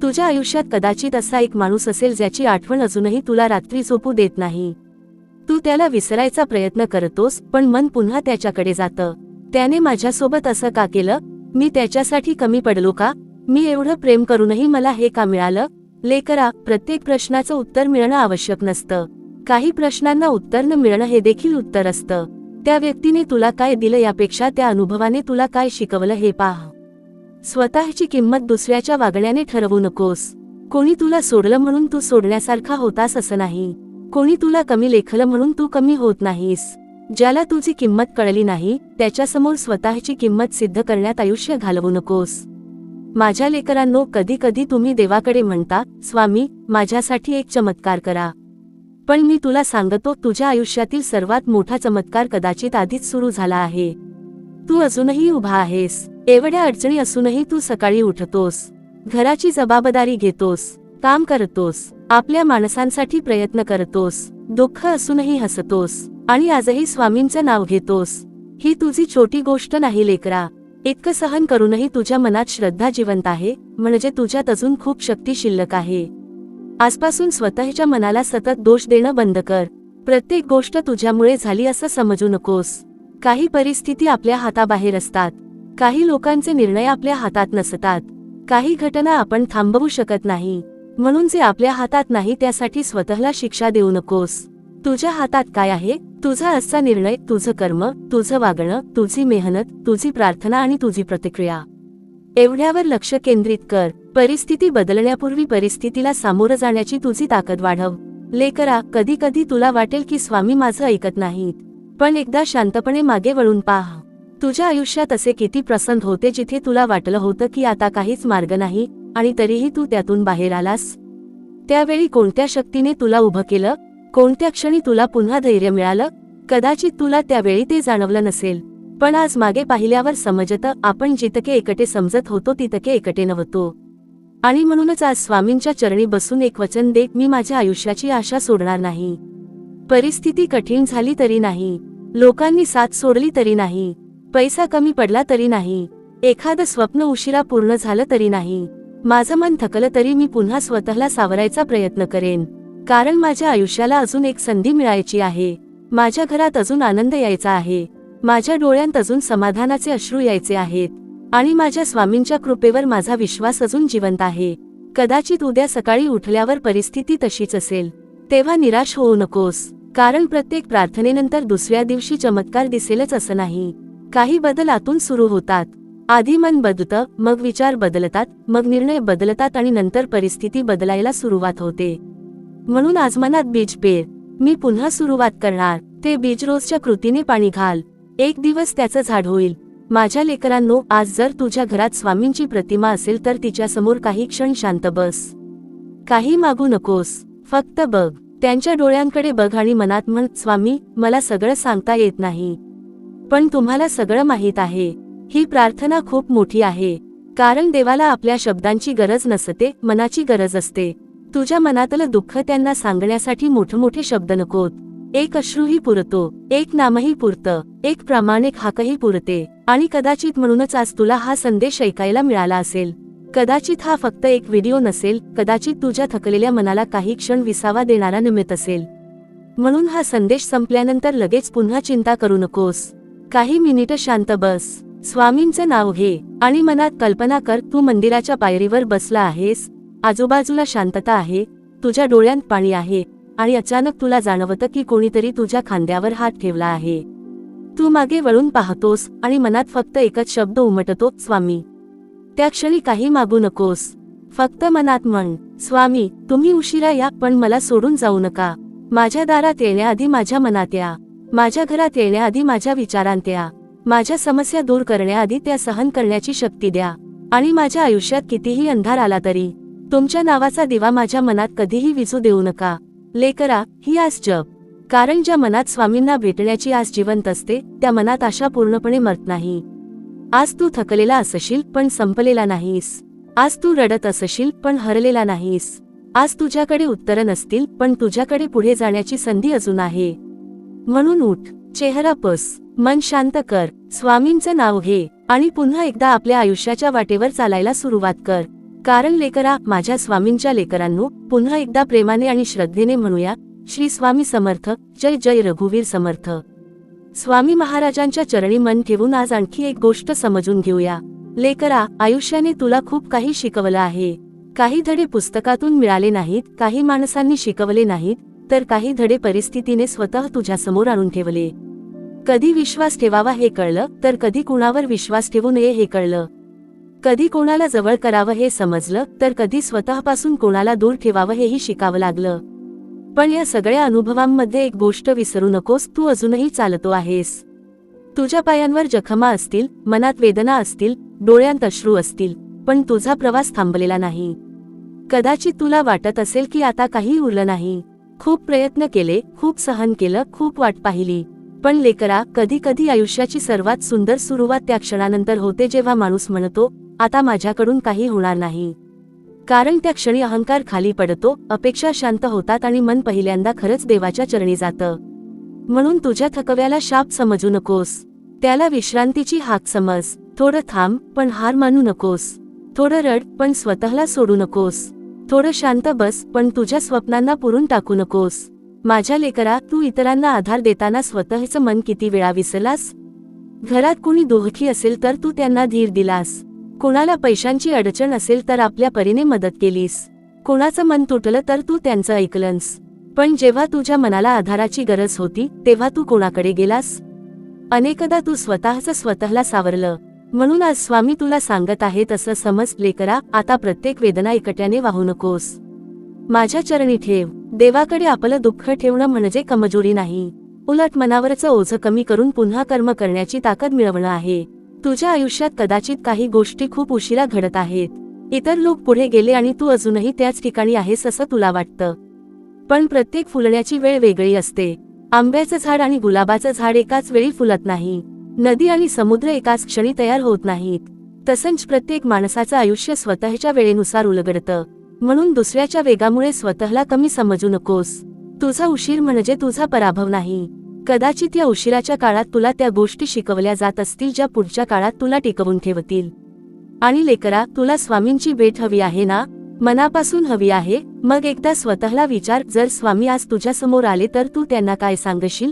Speaker 1: तुझ्या आयुष्यात कदाचित असा एक माणूस असेल ज्याची आठवण अजूनही तुला रात्री झोपू देत नाही. तू त्याला विसरायचा प्रयत्न करतोस, पण मन पुन्हा त्याच्याकडे जातं. त्याने माझ्यासोबत असं का केलं? मी त्याच्यासाठी कमी पडलो का? मी एवढं प्रेम करूनही मला हे का मिळालं? लेकरा, प्रत्येक प्रश्नाचं उत्तर मिळणं आवश्यक नसतं. काही प्रश्नांना उत्तर न मिळणं हे देखील उत्तर असतं. त्या व्यक्तीने तुला काय दिलं यापेक्षा त्या अनुभवाने तुला काय शिकवलं हे पाह. स्वतःची किंमत दुसऱ्याच्या वागण्याने ठरवू नकोस. कोणी तुला सोडलं म्हणून तू सोडण्यासारखा होतास असं नाही. कोणी तुला कमी लेखलं म्हणून तू कमी होत नाहीस. ज्याला तुझी किंमत कळली नाही त्याच्यासमोर स्वतःची किंमत सिद्ध करण्यात आयुष्य घालवू नकोस. माझ्या लेकरांनो, कधी कधी तुम्ही देवाकडे म्हणता, स्वामी, माझ्यासाठी एक चमत्कार करा. पण मी तुला सांगतो, तुझ्या आयुष्यातील सर्वात मोठा चमत्कार कदाचित आधीच सुरू झाला आहे. तू अजूनही उभा आहेस. एवढ्या अडचणी असूनही तू सकाळी उठतोस, घराची जबाबदारी घेतोस, काम करतोस, आपल्या माणसांसाठी प्रयत्न करतोस, दुःख असूनही हसतोस आणि आजही स्वामींचं नाव घेतोस. ही तुझी छोटी गोष्ट नाही लेकरा. इतकं सहन करूनही तुझ्या मनात श्रद्धा जिवंत आहे, म्हणजे तुझ्यात अजून खूप शक्ती शिल्लक आहे. आजपासून स्वतःच्या मनाला सतत दोष देणं बंद कर. प्रत्येक गोष्ट तुझ्यामुळे झाली असं समजू नकोस. काही परिस्थिती आपल्या हाताबाहेर असतात. काही लोकांचे निर्णय आपल्या हातात नसतात. काही घटना आपण थांबवू शकत नाही. म्हणून जे आपल्या हातात नाही त्यासाठी स्वतःला शिक्षा देऊ नकोस. तुझ्या हातात काय आहे? तुझा आजचा निर्णय, तुझं कर्म, तुझं वागणं, तुझी मेहनत, तुझी प्रार्थना आणि तुझी प्रतिक्रिया. एवढ्यावर लक्ष केंद्रित कर. परिस्थिती बदलण्यापूर्वी परिस्थितीला सामोरं जाण्याची तुझी ताकद वाढव. लेकरा, कधी कधी तुला वाटेल की स्वामी माझं ऐकत नाहीत, पण एकदा शांतपणे मागे वळून पाह. तुझ्या आयुष्यात असे किती प्रसंग होते जिथे तुला वाटलं होतं की आता काहीच मार्ग नाही, आणि तरीही तू त्यातून बाहेर आलास. त्यावेळी कोणत्या शक्तीने तुला उभं केलं? कोणत्या क्षणी तुला पुन्हा धैर्य मिळालं? कदाचित तुला त्यावेळी ते जाणवलं नसेल, पण आज मागे पाहिल्यावर समजतं, आपण जितके एकटे समजत होतो तितके एकटे नव्हतो. आणि म्हणूनच आज स्वामींच्या चरणी बसून एक वचन दे, मी माझ्या आयुष्याची आशा सोडणार नाही. परिस्थिती कठीण झाली तरी नाही, लोकांनी साथ सोडली तरी नाही, पैसा कमी पडला तरी नाही, एखादं स्वप्न उशिरा पूर्ण झालं तरी नाही, माझं मन थकलं तरी मी पुन्हा स्वतःला सावरायचा प्रयत्न करेन. कारण माझ्या आयुष्याला अजून एक संधी मिळायची आहे. माझ्या घरात अजून आनंद यायचा आहे. माझ्या डोळ्यांत अजून समाधानाचे अश्रू यायचे आहेत. आणि माझ्या स्वामींच्या कृपेवर माझा विश्वास अजून जिवंत आहे. कदाचित उद्या सकाळी उठल्यावर परिस्थिती तशीच असेल. तेव्हा निराश होऊ नकोस. कारण प्रत्येक प्रार्थनेनंतर दुसऱ्या दिवशी चमत्कार दिसेलच असं नाही. काही बदल आतून सुरू होतात. आधी मन बदलतं, मग विचार बदलतात, मग निर्णय बदलतात आणि नंतर परिस्थिती बदलायला सुरुवात होते. म्हणून आज मनात बीज पेर. मी पुन्हा सुरुवात करणार. ते बीज रोजच्या कृतीने पाणी घाल. एक दिवस त्याचं झाड होईल. माझ्या लेकरांनो, आज जर तुझ्या घरात स्वामींची प्रतिमा असेल तर तिच्यासमोर काही क्षण शांत बस. काही मागू नकोस, फक्त बघ. त्यांच्या डोळ्यांकडे बघ आणि मनात म्हण, स्वामी, मला सगळं सांगता येत नाही, पण तुम्हाला सगळं माहीत आहे. ही प्रार्थना खूप मोठी आहे. कारण देवाला आपल्या शब्दांची गरज नसते, मनाची गरज असते. तुझ्या मनातलं दुःख त्यांना सांगण्यासाठी मोठमोठे शब्द नकोत. एक अश्रूही पुरतो, एक नामही पुरतं, एक प्रामाणिक हाकही पुरते. आणि कदाचित म्हणूनच आज तुला हा संदेश ऐकायला मिळाला असेल. कदाचित हा फक्त एक व्हिडिओ नसेल, कदाचित तुझ्या थकलेल्या मनाला काही क्षण विसावा देणारा निमित्त असेल. म्हणून हा संदेश संपल्यानंतर लगेच पुन्हा चिंता करू नकोस. काही मिनिटं शांत बस, स्वामींचं नाव घे आणि मनात कल्पना कर, तू मंदिराच्या पायरीवर बसला आहेस. आजूबाजूला शांतता आहे, तुझ्या डोळ्यांत पाणी आहे आणि अचानक तुला जाणवतं की कोणीतरी तुझ्या खांद्यावर हात ठेवला आहे. तू मागे वळून पाहतोस आणि मनात फक्त एकच शब्द उमटतो, स्वामी. त्या क्षणी काही मागू नकोस, फक्त मनात म्हण, स्वामी तुम्ही उशिरा या पण मला सोडून जाऊ नका. माझ्या दारात येण्याआधी माझ्या मनात या. माझ्या घरात येण्याआधी माझ्या विचारांत या. माझ्या समस्या दूर करण्याआधी त्या सहन करण्याची शक्ती द्या. आणि माझ्या आयुष्यात कितीही अंधार आला तरी तुमच्या नावाचा दिवा माझ्या मनात कधीही विझू देऊ नका. लेकरा, ही आस जप. कारण ज्या मनात स्वामींना भेटण्याची आस जिवंत असते त्या मनात आशा पूर्णपणे मरत नाही. आज तू थकलेला असशील पण संपलेला नाहीस. आज तू रडत असशील पण हरलेला नाहीस. आज तुझ्याकडे उत्तरं नसतील पण तुझ्याकडे पुढे जाण्याची संधी अजून आहे. म्हणून उठ, चेहरा पुस, मन शांत कर, स्वामींचं नाव घे आणि पुन्हा एकदा आपल्या आयुष्याच्या वाटेवर चालायला सुरुवात कर. कारण लेकरा, माझ्या स्वामींच्या लेकरांनो, पुन्हा एकदा प्रेमाने आणि श्रद्धेने म्हणूया, श्री स्वामी समर्थ, जय जय रघुवीर समर्थ. स्वामी महाराजांच्या चरणी मन ठेवून आज आणखी एक गोष्ट समजून घेऊया. लेकरा, आयुष्याने तुला खूप काही शिकवलं आहे. काही धडे पुस्तकातून मिळाले नाहीत, काही माणसांनी शिकवले नाहीत, तर काही धडे परिस्थितीने स्वतः तुझ्यासमोर आणून ठेवले. कधी विश्वास ठेवावा हे कळलं, तर कधी कुणावर विश्वास ठेवू नये हे कळलं. कधी कोणाला जवळ करावं हे समजलं, तर कधी स्वतःपासून कोणाला दूर ठेवावं हेही शिकावं लागलं. पण या सगळ्या अनुभवांमध्ये एक गोष्ट विसरू नकोस, तू अजूनही चालतो आहेस. तुझ्या पायांवर जखमा असतील, मनात वेदना असतील, डोळ्यांत अश्रू असतील, पण तुझा प्रवास थांबलेला नाही. कदाचित तुला वाटत असेल की आता काही उरलं नाही. खूप प्रयत्न केले, खूप सहन केलं, खूप वाट पाहिली. पण लेकरा, कधी कधी आयुष्याची सर्वात सुंदर सुरुवात त्या क्षणानंतर होते जेव्हा माणूस म्हणतो, आता माझ्याकडून काही होणार नाही. कारण त्या क्षणी अहंकार खाली पडतो, अपेक्षा शांत होतात आणि मन पहिल्यांदा खरंच देवाच्या चरणी जातं. म्हणून तुझ्या थकव्याला शाप समजू नकोस, त्याला विश्रांतीची हाक समज. थोडं थांब पण हार मानू नकोस. थोडं रड पण स्वतःला सोडू नकोस. थोडं शांत बस पण तुझ्या स्वप्नांना पुरून टाकू नकोस. माझ्या लेकरा, तू इतरांना आधार देताना स्वतःचं मन किती वेळा विसरलास? घरात कुणी दुःखी असेल तर तू त्यांना धीर दिलास. कोणाला पैशांची अडचण असेल तर आपल्या परीने मदत केलीस. कोणाचं मन तुटलं तर तू त्यांचं ऐकलंस. पण जेव्हा तुझ्या मनाला आधाराची गरज होती तेव्हा तू कोणाकडे गेलास? अनेकदा तू स्वतःला सावरलं. म्हणून आज स्वामी तुला सांगत आहेत असं समज लेकरा, आता प्रत्येक वेदना एकट्याने वाहू नकोस. माझ्या चरणी ठेव. देवाकडे आपलं दुःख ठेवणं म्हणजे कमजोरी नाही, उलट मनावरचं ओझं कमी करून पुन्हा कर्म करण्याची ताकद मिळवणं आहे. तुझ्या आयुष्यात कदाचित काही गोष्टी खूप उशिरा घडत आहेत. इतर लोक पुढे गेले आणि तू अजूनही त्याच ठिकाणी आहेस असं तुला वाटतं. पण प्रत्येक फुलण्याची वेळ वेगळी असते. आंब्याचं झाड आणि गुलाबाचं झाड एकाच वेळी फुलत नाही. नदी आणि समुद्र एकाच क्षणी तयार होत नाहीत. तसंच प्रत्येक माणसाचं आयुष्य स्वतःच्या वेळेनुसार उलगडतं. म्हणून दुसऱ्याच्या वेगामुळे स्वतःला कमी समजू नकोस. तुझा उशीर म्हणजे तुझा पराभव नाही. कदाचित या उशिराच्या काळात तुला त्या गोष्टी शिकवल्या जात असतील ज्या पुढच्या काळात तुला टिकवून ठेवतील. आणि लेकरा, तुला स्वामींची भेट हवी आहे ना? मनापासून हवी आहे? मग एकदा स्वतःला विचार, जर स्वामी आज तुझ्या समोर आले तर तू त्यांना काय सांगशील?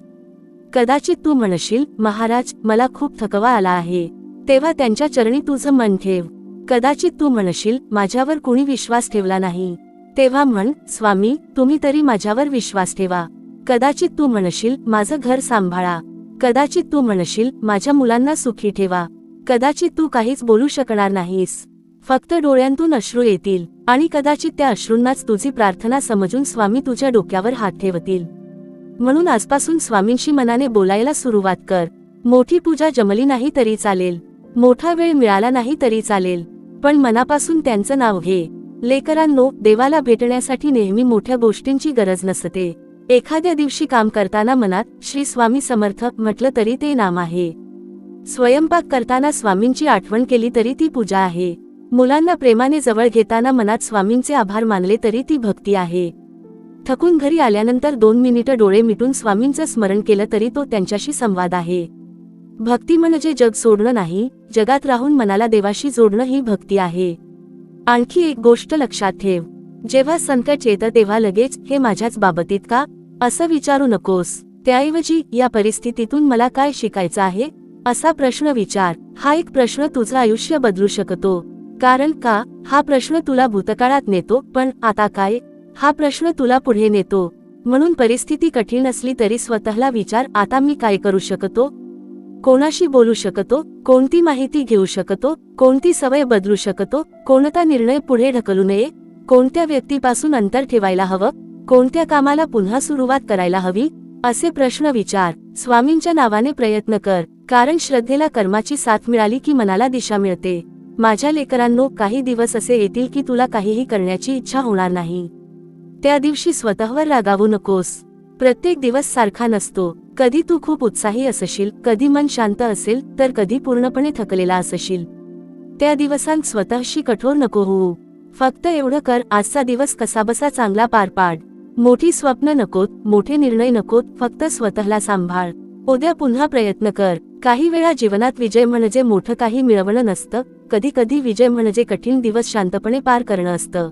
Speaker 1: कदाचित तू म्हणशील, महाराज मला खूप थकवा आला आहे. तेव्हा त्यांच्या चरणी तुझं मन ठेव. कदाचित तू म्हणशील, माझ्यावर कुणी विश्वास ठेवला नाही. तेव्हा म्हण, स्वामी तुम्ही तरी माझ्यावर विश्वास ठेवा. कदाचित तू म्हणशील, माझं घर सांभाळा. कदाचित तू म्हणशील, माझ्या मुलांना सुखी ठेवा. कदाचित तू काहीच बोलू शकणार नाहीस, फक्त डोळ्यांतून अश्रू येतील. आणि कदाचित त्या अश्रूंनाच तुझी प्रार्थना समजून स्वामी तुझ्या डोक्यावर हात ठेवतील. म्हणून आजपासून स्वामींशी मनाने बोलायला सुरुवात कर. मोठी पूजा जमली नाही तरी चालेल, मोठा वेळ मिळाला नाही तरी चालेल, पण मनापासून त्यांचं नाव घे. लेकरांनो, देवाला भेटण्यासाठी नेहमी मोठ्या गोष्टींची गरज नसते. एखाद्या दिवशी काम करताना मनात श्री स्वामी समर्थ म्हटलं तरी ते नाम आहे. स्वयंपाक करताना स्वामींची आठवण केली तरी ती पूजा आहे. मुलांना प्रेमाने जवळ घेताना मनात स्वामींचे आभार मानले तरी ती भक्ती आहे. थकून घरी आल्यानंतर 2 मिनिटं डोळे मिटून स्वामींचं स्मरण केलं तरी तो त्यांच्याशी संवाद आहे. भक्ती म्हणजे जग सोडणं नाही, जगात राहून मनाला देवाशी जोडणं ही भक्ती आहे. आणखी एक गोष्ट लक्षात ठेव, जेव्हा संकट येतं तेव्हा लगेच हे माझ्याच बाबतीत का असं विचारू नकोस. त्याऐवजी या परिस्थितीतून मला काय शिकायचं आहे असा प्रश्न विचार. हा एक प्रश्न तुझं आयुष्य बदलू शकतो. कारण का हा प्रश्न तुला भूतकाळात नेतो, पण आता काय हा प्रश्न तुला पुढे नेतो. म्हणून परिस्थिती कठीण असली तरी स्वतःला विचार, आता मी काय करू शकतो? कोणाशी बोलू शकतो, कोणती माहिती घेऊ शकतो, कोणती सवय बदलू शकतो, कोणता निर्णय पुढे ढकलू नये, कोणत्या व्यक्तीपासून अंतर ठेवायला हवं, कोणत्या कामाला पुन्हा सुरुवात करायला हवी, असे प्रश्न विचार. स्वामींच्या नावाने प्रयत्न कर, कारण श्रद्धेला कर्माची साथ मिळाली की मनाला दिशा मिळते. माझ्या लेकरांनो, काही दिवस असे येतील की तुला काहीही करण्याची इच्छा होणार नाही. त्या दिवशी स्वतःवर रागावू नकोस. प्रत्येक दिवस सारखा नसतो. कधी तू खूप उत्साही असशील, कधी मन शांत असेल, तर कधी पूर्णपणे थकलेला असशील. त्या दिवसांत स्वतःशी कठोर नको होऊ. फक्त एवढं कर, आजचा दिवस कसाबसा चांगला पार पाड. मोठी स्वप्न नकोत, मोठे निर्णय नकोत, फक्त स्वतःला सांभाळ. उद्या पुन्हा प्रयत्न कर. काही वेळा जीवनात विजय म्हणजे मोठं काही मिळवणं नसतं, कधी कधी विजय म्हणजे कठीण दिवस शांतपणे पार करणं असतं.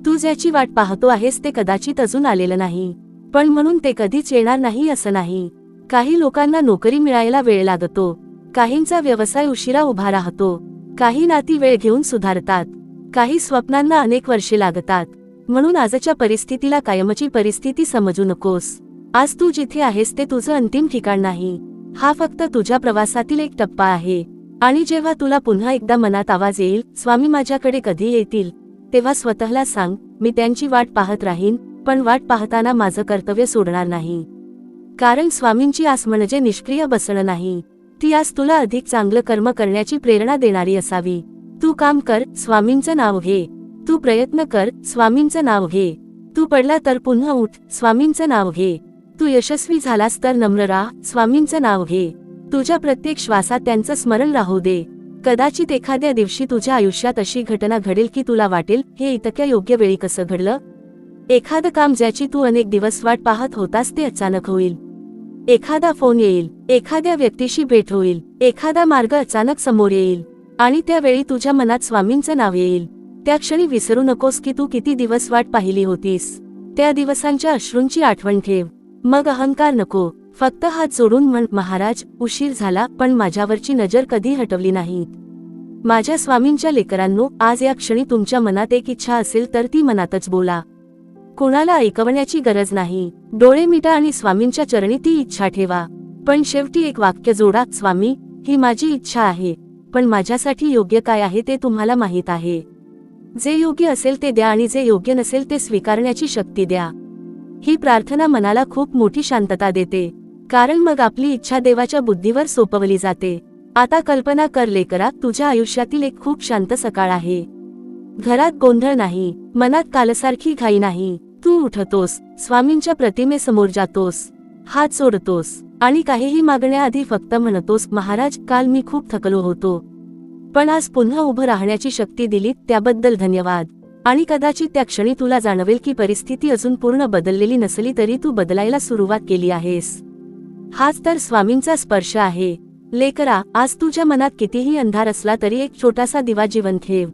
Speaker 1: तू ज्याची वाट पाहतो आहेस ते कदाचित अजून आलेलं नाही, पण म्हणून ते कधीच येणार नाही असं नाही. काही लोकांना नोकरी मिळायला वेळ लागतो, काहींचा व्यवसाय उशिरा उभा राहतो, काही नाती वेळ घेऊन सुधारतात, काही स्वप्नांना अनेक वर्षे लागतात. म्हणून आजच्या परिस्थितीला कायमची परिस्थिती समजू नकोस. आज तू जिथे आहेस ते तुझं अंतिम ठिकाण नाही. हा फक्त तुझ्या प्रवासातील एक टप्पा आहे. आणि जेव्हा तुला पुन्हा एकदा मनात आवाज येईल, स्वामी माझ्याकडे कधी येतील, तेव्हा स्वतःला सांग, मी त्यांची वाट पाहत राहीन, पण वाट पाहताना माझं कर्तव्य सोडणार नाही. कारण स्वामींची आस म्हणजे निष्क्रिय बसणं नाही, ती आस तुला अधिक चांगलं कर्म करण्याची प्रेरणा देणारी असावी. तू काम कर, स्वामींचं नाव घे. तू प्रयत्न कर, स्वामींचं नाव घे. तू पडला तर पुन्हा उठ, स्वामींचं नाव घे. तू यशस्वी झालास तर नम्र राहा, स्वामींचं नाव घे. तुझ्या प्रत्येक श्वासात त्यांचं स्मरण राहू दे. कदाचित एखाद्या दिवशी तुझ्या आयुष्यात अशी घटना घडेल की तुला वाटेल, हे इतक्या योग्य वेळी कसं घडलं. एखादं काम ज्याची तू अनेक दिवस वाट पाहत होतास ते अचानक होईल. एखादा फोन येईल, एखाद्या व्यक्तीशी भेट होईल, एखादा मार्ग अचानक समोर येईल, आणि त्यावेळी तुझ्या मनात स्वामींचं नाव येईल. त्या क्षणी विसरू नकोस की तू किती दिवस वाट पाहिली होतीस. त्या दिवसांच्या अश्रूंची आठवण ठेव. मग अहंकार नको, फक्त हात जोडून म्हण, महाराज, उशीर झाला, पण माझ्यावरची नजर कधी हटवली नाही. माझ्या स्वामींच्या लेकरांनो, आज या क्षणी तुमच्या मनात एक इच्छा असेल तर ती मनातच बोला. कोणाला ऐकवण्याची गरज नाही. डोळे मिटा आणि स्वामींच्या चरणी ती इच्छा ठेवा. पण शेवटी एक वाक्य जोडा, स्वामी, ही माझी इच्छा आहे, पण माझ्यासाठी योग्य काय आहे ते तुम्हाला माहीत आहे. जे योग्य असेल ते द्या आणि जे योग्य नसेल ते स्वीकारण्याची शक्ती द्या. ही प्रार्थना मनाला खूप मोठी शांतता देते, कारण मग आपली इच्छा देवाच्या बुद्धीवर सोपवली जाते. आता कल्पना कर लेकरा, तुझ्या आयुष्यातील एक खूप शांत सकाळ आहे. घरात गोंधळ नाही, मनात कालसारखी घाई नाही. तू उठतोस, स्वामींच्या प्रतिमेसमोर जातोस, हात जोडतोस, आणि काहीही मागण्याआधी फक्त म्हणतोस, महाराज, काल मी खूप थकलो होतो, पण आज पुन्हा उभं राहण्याची शक्ती दिली, त्याबद्दल धन्यवाद. आणि कदाचित त्या क्षणी तुला जाणवेल की परिस्थिती अजून पूर्ण बदललेली नसली तरी तू बदलायला सुरुवात केली आहेस. हाच तर स्वामींचा स्पर्श आहे. लेकरा, आज तुझ्या मनात कितीही अंधार असला तरी एक छोटासा दिवा जिवंत ठेव.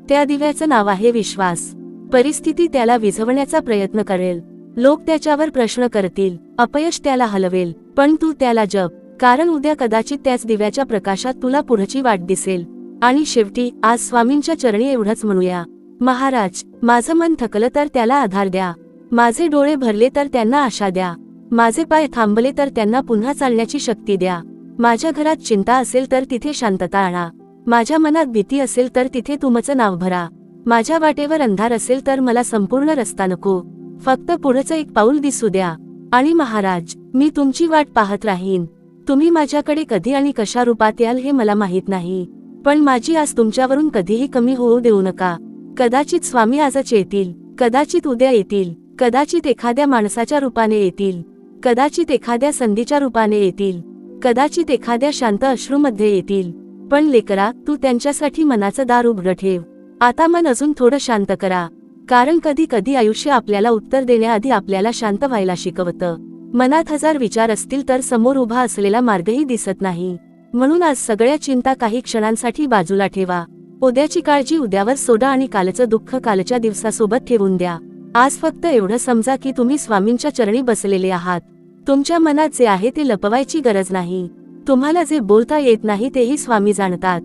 Speaker 1: त्या दिव्याचं नाव आहे विश्वास. परिस्थिती त्याला विझवण्याचा प्रयत्न करेल, लोक त्याच्यावर प्रश्न करतील, अपयश त्याला हलवेल, पण तू त्याला जप, कारण उद्या कदाचित त्याच दिव्याच्या प्रकाशात तुला पुढची वाट दिसेल. आणि शेवटी आज स्वामींच्या चरणी एवढंच म्हणूया, महाराज, माझं मन थकलं तर त्याला आधार द्या, माझे डोळे भरले तर त्यांना आशा द्या, माझे पाय थांबले तर त्यांना पुन्हा चालण्याची शक्ती द्या. माझ्या घरात चिंता असेल तर तिथे शांतता आणा, माझ्या मनात भीती असेल तर तिथे तुमचं नाव भरा, माझ्या वाटेवर अंधार असेल तर मला संपूर्ण रस्ता नको, फक्त पुढचं एक पाऊल दिसू द्या. आणि महाराज, मी तुमची वाट पाहत राहीन. तुम्ही माझ्याकडे कधी आणि कशा रूपात याल हे मला माहीत नाही, पण माझी आस तुमच्यावरून कधीही कमी होऊ देऊ नका. कदाचित स्वामी आजच येतील, कदाचित उद्या येतील, कदाचित एखाद्या माणसाच्या रूपाने येतील, कदाचित एखाद्या संधीच्या रूपाने येतील, कदाचित एखाद्या शांत अश्रूमध्ये येतील, पण लेकरा, तू त्यांच्यासाठी मनाचं दार उघडं ठेव. आता मन अजून थोडं शांत करा, कारण कधी कधी आयुष्य आपल्याला उत्तर देण्याआधी आपल्याला शांत व्हायला शिकवतं. मनात हजार विचार असतील तर समोर उभा असलेला मार्गही दिसत नाही. म्हणून आज सगळ्या चिंता काही क्षणांसाठी बाजूला ठेवा. उद्याची काळजी उद्यावर सोडा आणि कालचं दुःख कालच्या दिवसासोबत ठेवून द्या. आज फक्त एवढं समजा की तुम्ही स्वामींच्या चरणी बसलेले आहात. तुमच्या मनात जे आहे ते लपवायची गरज नाही. तुम्हाला जे बोलता येत नाही तेही स्वामी जाणतात.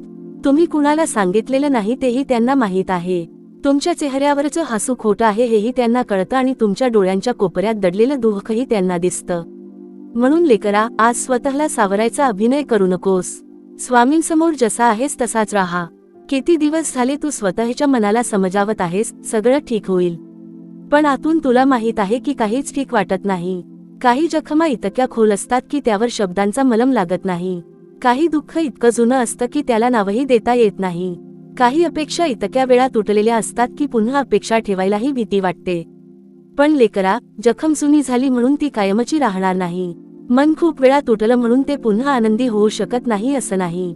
Speaker 1: तुम्ही कुणाला सांगितलेलं नाही तेही त्यांना माहीत आहे. तुमच्या चेहऱ्यावरचं हसू खोटं आहे हेही त्यांना कळतं आणि तुमच्या डोळ्यांच्या कोपऱ्यात दडलेलं दुःखही त्यांना दिसतं. म्हणून लेकरा, आज स्वतःला सावरायचा अभिनय करू नकोस. स्वामींसमोर जसा आहेस तसाच राहा. किती दिवस झाले तू स्वतःच्या मनाला समजावत आहेस, सगळं ठीक होईल. पण आतून तुला माहित आहे की काहीच ठीक वाटत नाही. काही जखमा इतक्या खोल असतात की त्यावर शब्दांचा मलम लागत नाही. काही दुःख इतकं जुनं असतं की त्याला नावही देता येत नाही. काही अपेक्षा इतक्या वेळा तुटलेल्या असतात की पुन्हा अपेक्षा ठेवायलाही भीती वाटते. पण लेकरा, जखम जुनी झाली म्हणून ती कायमची राहणार नाही. मन खूप वेळा तुटलं म्हणून ते पुन्हा आनंदी होऊ शकत नाही असं नाही.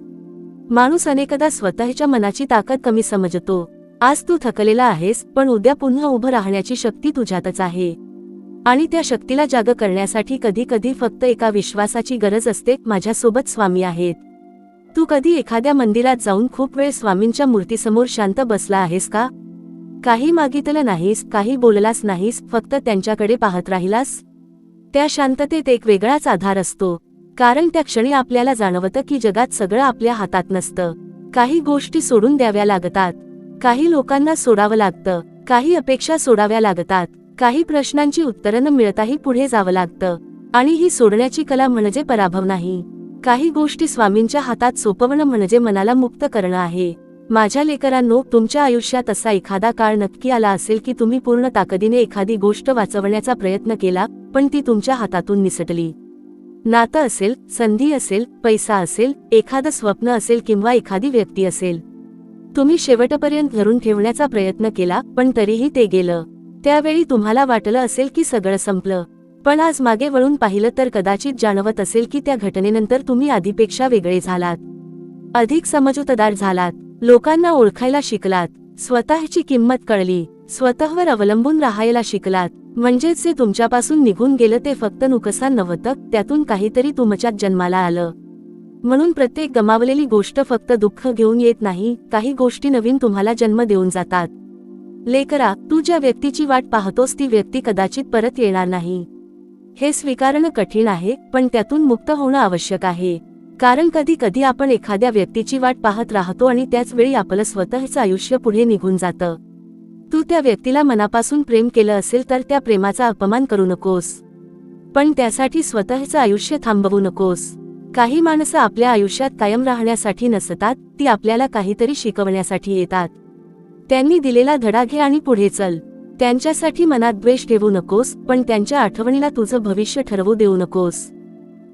Speaker 1: माणूस अनेकदा स्वतःच्या मनाची ताकद कमी समजतो. आज तू थकलेला आहेस, पण उद्या पुन्हा उभं राहण्याची शक्ती तुझ्यातच आहे. आणि त्या शक्तीला जाग करण्यासाठी कधी कधी फक्त एका विश्वासाची गरज असते, माझ्यासोबत स्वामी आहेत. तू कधी एखाद्या मंदिरात जाऊन खूप वेळ स्वामींच्या मूर्तीसमोर शांत बसला आहेस का? काही मागितलं नाहीस, काही बोललास नाहीस, फक्त त्यांच्याकडे पाहत राहिलास? त्या शांततेत एक वेगळाच आधार असतो. कारण त्या क्षणी आपल्याला जाणवतं की जगात सगळं आपल्या हातात नसतं. काही गोष्टी सोडून द्याव्या लागतात, काही लोकांना सोडावं लागतं, काही अपेक्षा सोडाव्या लागतात, काही प्रश्नांची उत्तरं न मिळताही पुढे जावं लागतं. आणि ही सोडण्याची कला म्हणजे पराभव नाही. काही गोष्टी स्वामींच्या हातात सोपवणं म्हणजे मनाला मुक्त करणं आहे. माझ्या लेकरांनो, तुमच्या आयुष्यात असा एखादा काळ नक्की आला असेल की तुम्ही पूर्ण ताकदीने एखादी गोष्ट वाचवण्याचा प्रयत्न केला, पण ती तुमच्या हातातून निसटली. नातं असेल, संधी असेल, पैसा असेल, एखादं स्वप्न असेल किंवा एखादी व्यक्ती असेल. तुम्ही शेवटपर्यंत धरून ठेवण्याचा प्रयत्न केला, पण तरीही ते गेलं. त्यावेळी तुम्हाला वाटलं असेल की सगळं संपलं. पण आज मागे वळून पाहिलं तर कदाचित जाणवत असेल की त्या घटनेनंतर तुम्ही आधीपेक्षा वेगळे झालात, अधिक समजूतदार झालात, लोकांना ओळखायला शिकलात, स्वतःची किंमत कळली, स्वतःवर अवलंबून राहायला शिकलात. म्हणजेच जे तुमच्यापासून निघून गेलं ते फक्त नुकसान नव्हतं, त्यातून काहीतरी तुमच्यात जन्माला आलं. म्हणून प्रत्येक गमावलेली गोष्ट फक्त दुःख घेऊन येत नाही, काही गोष्टी नवीन तुम्हाला जन्म देऊन जातात. लेकरा, तू ज्या व्यक्तीची वाट पाहतोस ती व्यक्ती कदाचित परत येणार नाही. हे स्वीकारणं कठीण आहे, पण त्यातून मुक्त होणं आवश्यक आहे. कारण कधी कधी आपण एखाद्या व्यक्तीची वाट पाहत राहतो आणि त्याच वेळी आपलं स्वतःचं आयुष्य पुढे निघून जातं. तू त्या व्यक्तीला मनापासून प्रेम केलं असेल तर त्या प्रेमाचा अपमान करू नकोस, पण त्यासाठी स्वतःचं आयुष्य थांबवू नकोस. काही माणसं आपल्या आयुष्यात कायम राहण्यासाठी नसतात, ती आपल्याला काहीतरी शिकवण्यासाठी येतात. त्यांनी दिलेला धडा घे आणि पुढे चल. त्यांच्यासाठी मनात द्वेष ठेवू नकोस, पण त्यांच्या आठवणीला तुझं भविष्य ठरवू देऊ नकोस.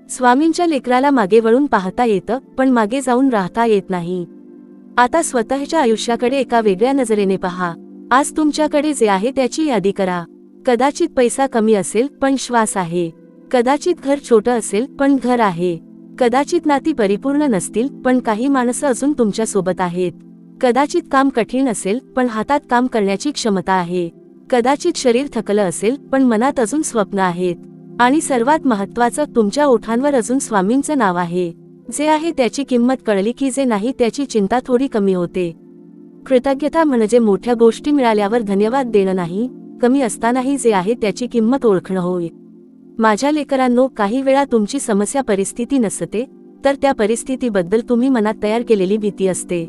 Speaker 1: स्वामींच्या लेकराला मागे वळून पाहता येतं, पण मागे जाऊन राहता येत नाही. आता स्वतःच्या आयुष्याकडे एका वेगळ्या नजरेने पहा. आज तुमच्याकडे जे आहे त्याची यादी करा. कदाचित पैसा कमी असेल, पण श्वास आहे. कदाचित घर छोटं असेल, पण घर आहे. कदाचित नाती परिपूर्ण नसतील, पण काही माणसं अजून तुमच्या सोबत आहेत. कदाचित काम कठीण असेल, पण हातात काम करण्याची क्षमता आहे. कदाचित शरीर थकलं असेल, पण मनात अजून स्वप्न आहेत. आणि सर्वात महत्त्वाचं, तुमच्या ओठांवर अजून स्वामींचं नाव आहे. जे आहे त्याची किंमत कळली की जे नाही त्याची चिंता थोडी कमी होते. कृतज्ञता म्हणजे मोठ्या गोष्टी मिळाल्यावर धन्यवाद देणं नाही, कमी असतानाही जे आहे त्याची किंमत ओळखणं होय. माझ्या लेकरांनो, काही वेळा तुमची समस्या परिस्थिती नसते, तर त्या परिस्थितीबद्दल तुम्ही मनात तयार केलेली भीती असते.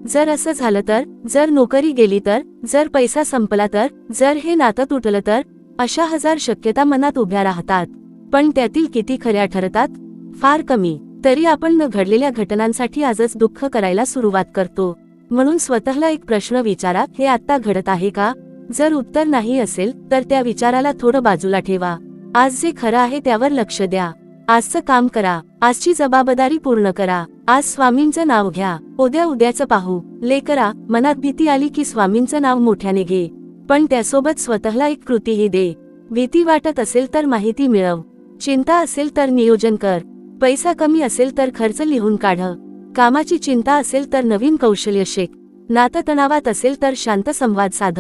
Speaker 1: जर असं झालं तर, जर नोकरी गेली तर, जर पैसा संपला तर, जर हे नातं तुटलं तर, अशा 1000 शक्यता मनात उभ्या राहतात. पण त्यातील किती खऱ्या ठरतात? फार कमी. तरी आपण न घडलेल्या घटनांसाठी आजच दुःख करायला सुरुवात करतो. म्हणून स्वतःला एक प्रश्न विचारा, हे आत्ता घडत आहे का? जर उत्तर नाही असेल तर त्या विचाराला थोडं बाजूला ठेवा. आज जे खरं आहे त्यावर लक्ष द्या. आजचं काम करा, आजची जबाबदारी पूर्ण करा. आज स्वामींचं नाव घ्या, उद्याचं पाहू. लेकरा, मनात भीती आली की स्वामींचं नाव मोठ्याने घे, पण त्यासोबत स्वतःला एक कृतीही दे. भीती वाटत असेल तर माहिती मिळव, चिंता असेल तर नियोजन कर, पैसा कमी असेल तर खर्च लिहून काढ, कामाची चिंता असेल तर नवीन कौशल्य शिक, नातं तणावात असेल तर शांत संवाद साध.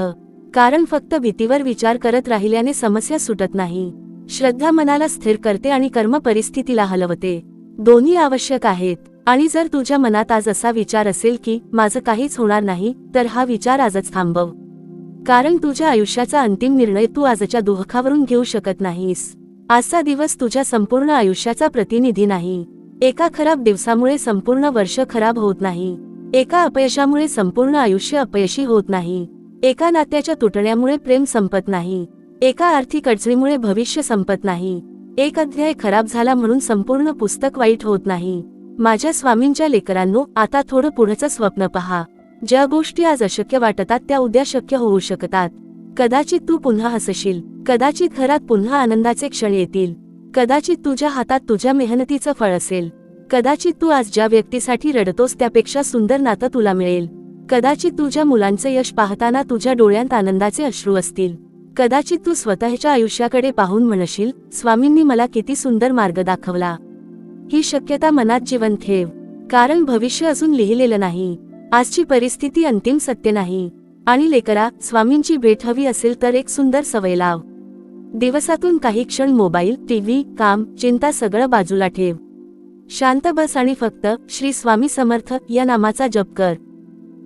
Speaker 1: कारण फक्त भीतीवर विचार करत राहिल्याने समस्या सुटत नाही. श्रद्धा मनाला स्थिर करते आणि कर्म परिस्थितीला हलवते. दोन्ही आवश्यक आहेत. आणि जर तुझ्या मनात आज असा विचार असेल की माझं काहीच होणार नाही, तर हा विचार आजच थांबव. कारण तुझ्या आयुष्याचा अंतिम निर्णय तू आजच्या दुःखावरून घेऊ शकत नाहीस. आजचा दिवस तुझ्या संपूर्ण आयुष्याचा प्रतिनिधी नाही. एका खराब दिवसामुळे संपूर्ण वर्ष खराब होत नाही. एका अपयशामुळे संपूर्ण आयुष्य अपयशी होत नाही. एका नात्याच्या तुटण्यामुळे प्रेम संपत नाही. एका आर्थिक अडचणीमुळे भविष्य संपत नाही. एक अध्याय खराब झाला म्हणून संपूर्ण पुस्तक वाईट होत नाही. माझ्या स्वामींच्या लेकरांनो, आता थोडं पुढचं स्वप्न पहा. ज्या गोष्टी आज अशक्य वाटतात त्या उद्या शक्य होऊ शकतात. कदाचित तू पुन्हा हसशील, कदाचित घरात पुन्हा आनंदाचे क्षण येतील, कदाचित तुझ्या हातात तुझ्या मेहनतीचं फळ असेल, कदाचित तू आज ज्या व्यक्तीसाठी रडतोस त्यापेक्षा सुंदर नातं तुला मिळेल, कदाचित तुझ्या मुलांचे यश पाहताना तुझ्या डोळ्यात आनंदाचे अश्रू असतील, कदाचित तू स्वतःच्या आयुष्याकडे पाहून म्हणशील, स्वामींनी मला किती सुंदर मार्ग दाखवला. ही शक्यता मनात जिवंत ठेव, कारण भविष्य अजून लिहिलेलं नाही. आजची परिस्थिती अंतिम सत्य नाही. आणि लेकरा, स्वामींची भेट हवी असेल तर एक सुंदर सवय लाव. दिवसातून काही क्षण मोबाईल, टीव्ही, काम, चिंता सगळं बाजूला ठेव. शांत बस आणि फक्त श्री स्वामी समर्थ या नामाचा जप कर.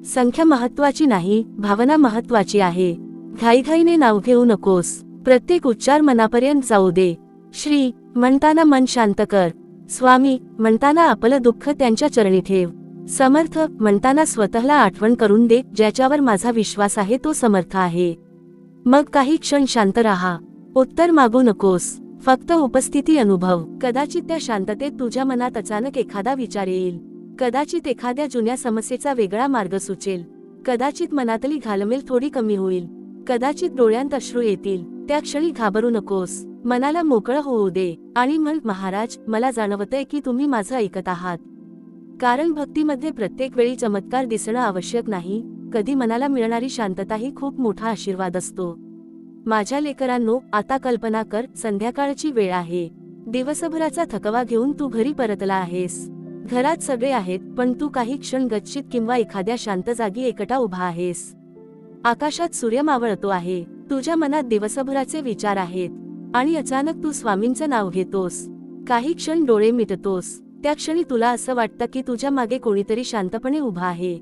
Speaker 1: संख्या महत्वाची नाही, भावना महत्वाची आहे. घाईघाईने नाव घेऊ नकोस. प्रत्येक उच्चार मनापर्यंत जाऊ दे. श्री म्हणताना मन शांत कर. स्वामी म्हणताना आपलं दुःख त्यांच्या चरणी ठेव. समर्थ म्हणताना स्वतःला आठवण करून दे, ज्याच्यावर माझा विश्वास आहे तो समर्थ आहे. मग काही क्षण शांत राहा. उत्तर मागू नकोस, फक्त उपस्थिती अनुभव. कदाचित त्या शांततेत तुझ्या मनात अचानक एखादा विचार येईल, कदाचित एखाद्या जुन्या समस्येचा वेगळा मार्ग सुचेल, कदाचित मनातली घालमेल थोडी कमी होईल, कदाचित डोळ्यांत अश्रू येतील. त्या क्षणी घाबरू नकोस, मनाला मोकळं होऊ दे आणि म्हण, महाराज मला जाणवतंय की तुम्ही माझं ऐकत आहात. कारण भक्तीमध्ये प्रत्येक वेळी चमत्कार दिसणं आवश्यक नाही, कधी मनाला मिळणारी शांतता ही खूप मोठा आशीर्वाद असतो. माझ्या लेकरांनो, आता कल्पना कर, संध्याकाळची वेळ आहे. दिवसभराचा थकवा घेऊन तू घरी परतला आहेस. घरात सगळे आहेत, पण तू काही क्षण गच्चीत किंवा एखाद्या शांत जागी एकटा उभा आहेस. आकाशात सूर्य मावळतो आहे, तुझ्या मनात दिवसभराचे विचार आहेत, आणि अचानक तू स्वामींचं नाव घेतोस. काही क्षण डोळे मिटतोस. त्या क्षणी तुला असं वाटतं की तुझ्या मागे कोणीतरी शांतपणे उभा आहे.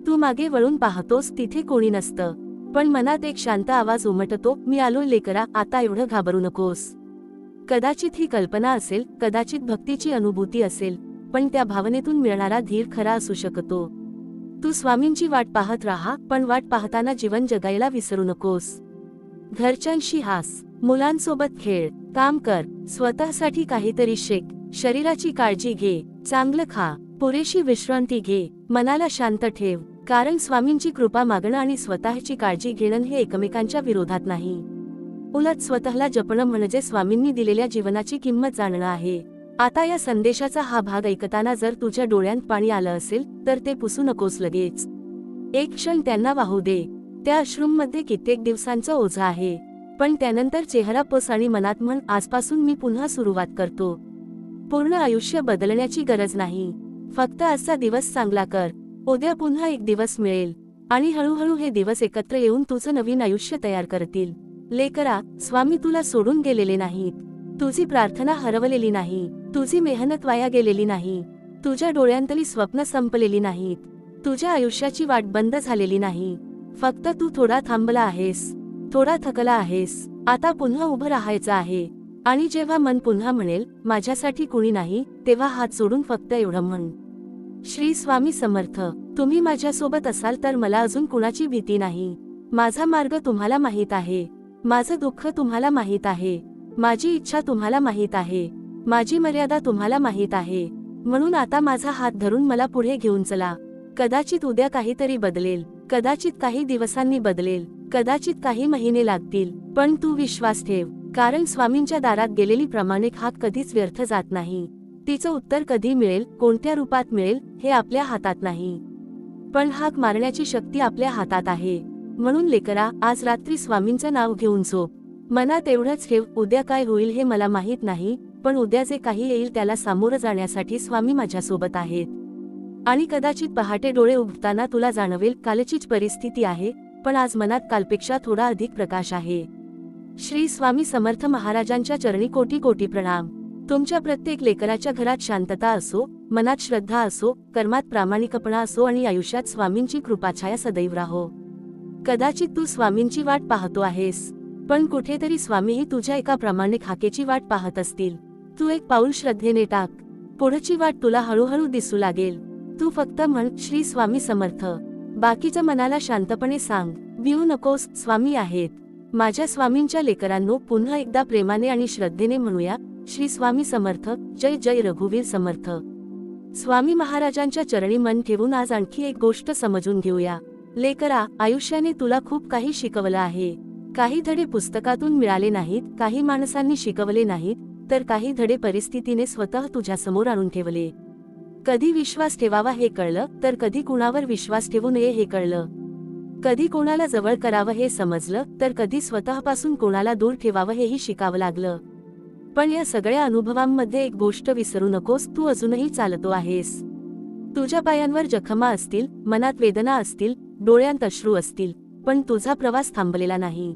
Speaker 1: तू मागे वळून पाहतोस, तिथे कोणी नसतं, पण मनात एक शांत आवाज उमटतो, मी आलोय लेकरा, आता एवढं घाबरू नकोस. कदाचित ही कल्पना असेल, कदाचित भक्तीची अनुभूती असेल, पण त्या भावनेतून मिळणारा धीर खरा असू शकतो. तू स्वामींची वाट पाहत राहा, पण वाट पाहताना जीवन जगायला विसरू नकोस. घरच्यांशी हास, मुलांसोबत खेळ, काम कर, स्वतःसाठी काहीतरी शिक, शरीराची काळजी घे, चांगलं खा, पुरेशी विश्रांती घे, मनाला शांत ठेव. कारण स्वामींची कृपा मागणं आणि स्वतःची काळजी घेणं हे एकमेकांच्या विरोधात नाही. उलट स्वतःला जपणं म्हणजे स्वामींनी दिलेल्या जीवनाची किंमत जाणणं आहे. आता या संदेशाचा हा भाग ऐकताना जर तुझ्या डोळ्यांत पाणी आलं असेल तर ते पुसू नकोस लगेच. एक क्षण त्यांना वाहू दे. त्या अश्रूंमध्ये कित्येक दिवसांचं ओझं आहे, पण त्यानंतर चेहरा पुस आणि मनात म्हण, आजपासून मी पुन्हा सुरुवात करतो. पूर्ण आयुष्य बदलण्याची गरज नाही, फक्त आजचा दिवस चांगला कर. उद्या पुन्हा एक दिवस मिळेल आणि हळूहळू हे दिवस एकत्र येऊन तुझं नवीन आयुष्य तयार करतील. लेकरा, स्वामी तुला सोडून गेलेले नाहीत. तुझी प्रार्थना हरवलेली नाही, तुझी मेहनत वाया गेलेली नाही, तुझ्या डोळ्यांतली स्वप्न संपलेली नाहीत, तुझ्या आयुष्याची वाट बंद झालेली नाही. फक्त तू थोडा थांबला आहेस, थोडा थकला आहेस. आता पुन्हा उभं राहायचं आहे. आणि जेव्हा मन पुन्हा म्हणेल, माझ्यासाठी कुणी नाही, तेव्हा हात जोडून फक्त एवढं म्हण, श्री स्वामी समर्थ. तुम्ही माझ्यासोबत असाल तर मला अजून कुणाची भीती नाही. माझा मार्ग तुम्हाला माहीत आहे, माझं दुःख तुम्हाला माहीत आहे, माझी इच्छा तुम्हाला माहीत आहे, माझी मर्यादा तुम्हाला माहीत आहे. म्हणून आता माझा हात धरून मला पुढे घेऊन चला. कदाचित उद्या काहीतरी बदलेल, कदाचित काही दिवसांनी बदलेल, कदाचित काही महिने लागतील, पण तू विश्वास ठेव. कारण स्वामींच्या दारात गेलेली प्रामाणिक हाक कधीच व्यर्थ जात नाही. तिचं उत्तर कधी मिळेल, कोणत्या रूपात मिळेल, हे आपल्या हातात नाही, पण हाक मारण्याची शक्ती आपल्या हातात आहे. म्हणून लेकरा, आज रात्री स्वामींचं नाव घेऊन झोप. मनात एवढंच ठेव, उद्या काय होईल हे मला माहीत नाही, पण उद्या जे काही येईल त्याला सामोरं जाण्यासाठी स्वामी माझ्यासोबत आहेत. आणि कदाचित पहाटे डोळे उघडताना तुला जाणवेल, कालचीच परिस्थिती आहे, पण आज मनात कालपेक्षा थोडा अधिक प्रकाश आहे. श्री स्वामी समर्थ महाराजांच्या चरणी कोटी कोटी प्रणाम. तुमच्या प्रत्येक लेकराच्या घरात शांतता असो, मनात श्रद्धा असो, कर्मात प्रामाणिकपणा असो आणि आयुष्यात स्वामींची कृपाछाया सदैव राहो. कदाचित तू स्वामींची वाट पाहतो आहेस, पण कुठेतरी स्वामीही तुझ्या एका प्रामाणिक हाकेची वाट पाहत असतील. तू एक पाऊल श्रद्धेने टाक, पुढची वाट तुला हळूहळू दिसू लागेल. तू फक्त म्हण, श्री स्वामी समर्थ. बाकीचं मनाला शांतपणे सांग, भिवू नकोस, स्वामी आहेत. माझ्या स्वामींच्या लेकरांनो, पुन्हा एकदा प्रेमाने आणि श्रद्धेने म्हणूया, श्री स्वामी समर्थ. जय जय रघुवीर समर्थ. स्वामी महाराजांच्या चरणी मन ठेवून आज आणखी एक गोष्ट समजून घेऊया. लेकरा, आयुष्याने तुला खूप काही शिकवलं आहे. काही धडे पुस्तकातून मिळाले नाहीत, काही माणसांनी शिकवले नाहीत, तर काही धडे परिस्थितीने स्वतः तुझ्यासमोर आणून ठेवले. कधी विश्वास ठेवावा हे कळलं, तर कधी कुणावर विश्वास ठेवू नये हे कळलं. कधी कोणाला जवळ करावं हे समजलं, तर कधी स्वतःपासून कोणाला दूर ठेवावं हेही शिकावं लागलं. पण या सगळ्या अनुभवांमध्ये एक गोष्ट विसरू नकोस, तू अजूनही चालतो आहेस. तुझ्या पायांवर जखमा असतील, मनात वेदना असतील, डोळ्यांत अश्रू असतील, पण तुझा प्रवास थांबलेला नाही.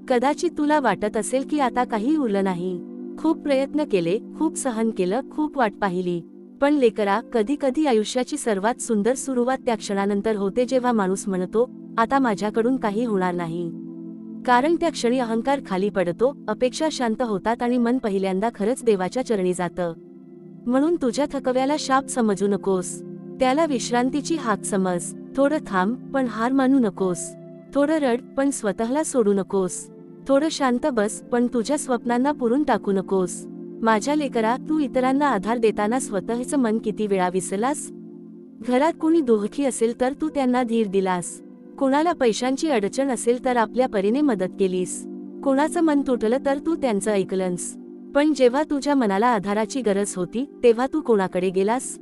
Speaker 1: कदाचित तुला वाटत असेल की आता काही उरलं नाही. खूप प्रयत्न केले, खूप सहन केलं, खूप वाट पाहिली. पण लेकरा, कधी कधी आयुष्याची सर्वात सुंदर सुरुवात त्या क्षणानंतर होते जेव्हा माणूस म्हणतो, आता माझ्याकडून काही होणार नाही. कारण त्या क्षणी अहंकार खाली पडतो, अपेक्षा शांत होतात आणि मन पहिल्यांदा खरंच देवाच्या चरणी जातं. म्हणून तुझ्या थकव्याला शाप समजू नकोस, त्याला विश्रांतीची हाक समज. थोडं थांब, पण हार मानू नकोस. थोडं रड, पण स्वतःला सोडू नकोस. थोडं शांत बस, पण तुझ्या स्वप्नांना पुरून टाकू नकोस. माझ्या लेकरा, तू इतरांना आधार देताना स्वतःचं मन किती वेळा विसरलास? घरात कोणी दुःखी असेल तर तू त्यांना धीर दिलास. कोणाला पैशांची अडचण असेल तर आपल्या परीने मदत केलीस. कोणाचं मन तुटलं तर तू त्यांचं ऐकलंस. पण जेव्हा तुझ्या मनाला आधाराची गरज होती, तेव्हा तू कोणाकडे गेलास?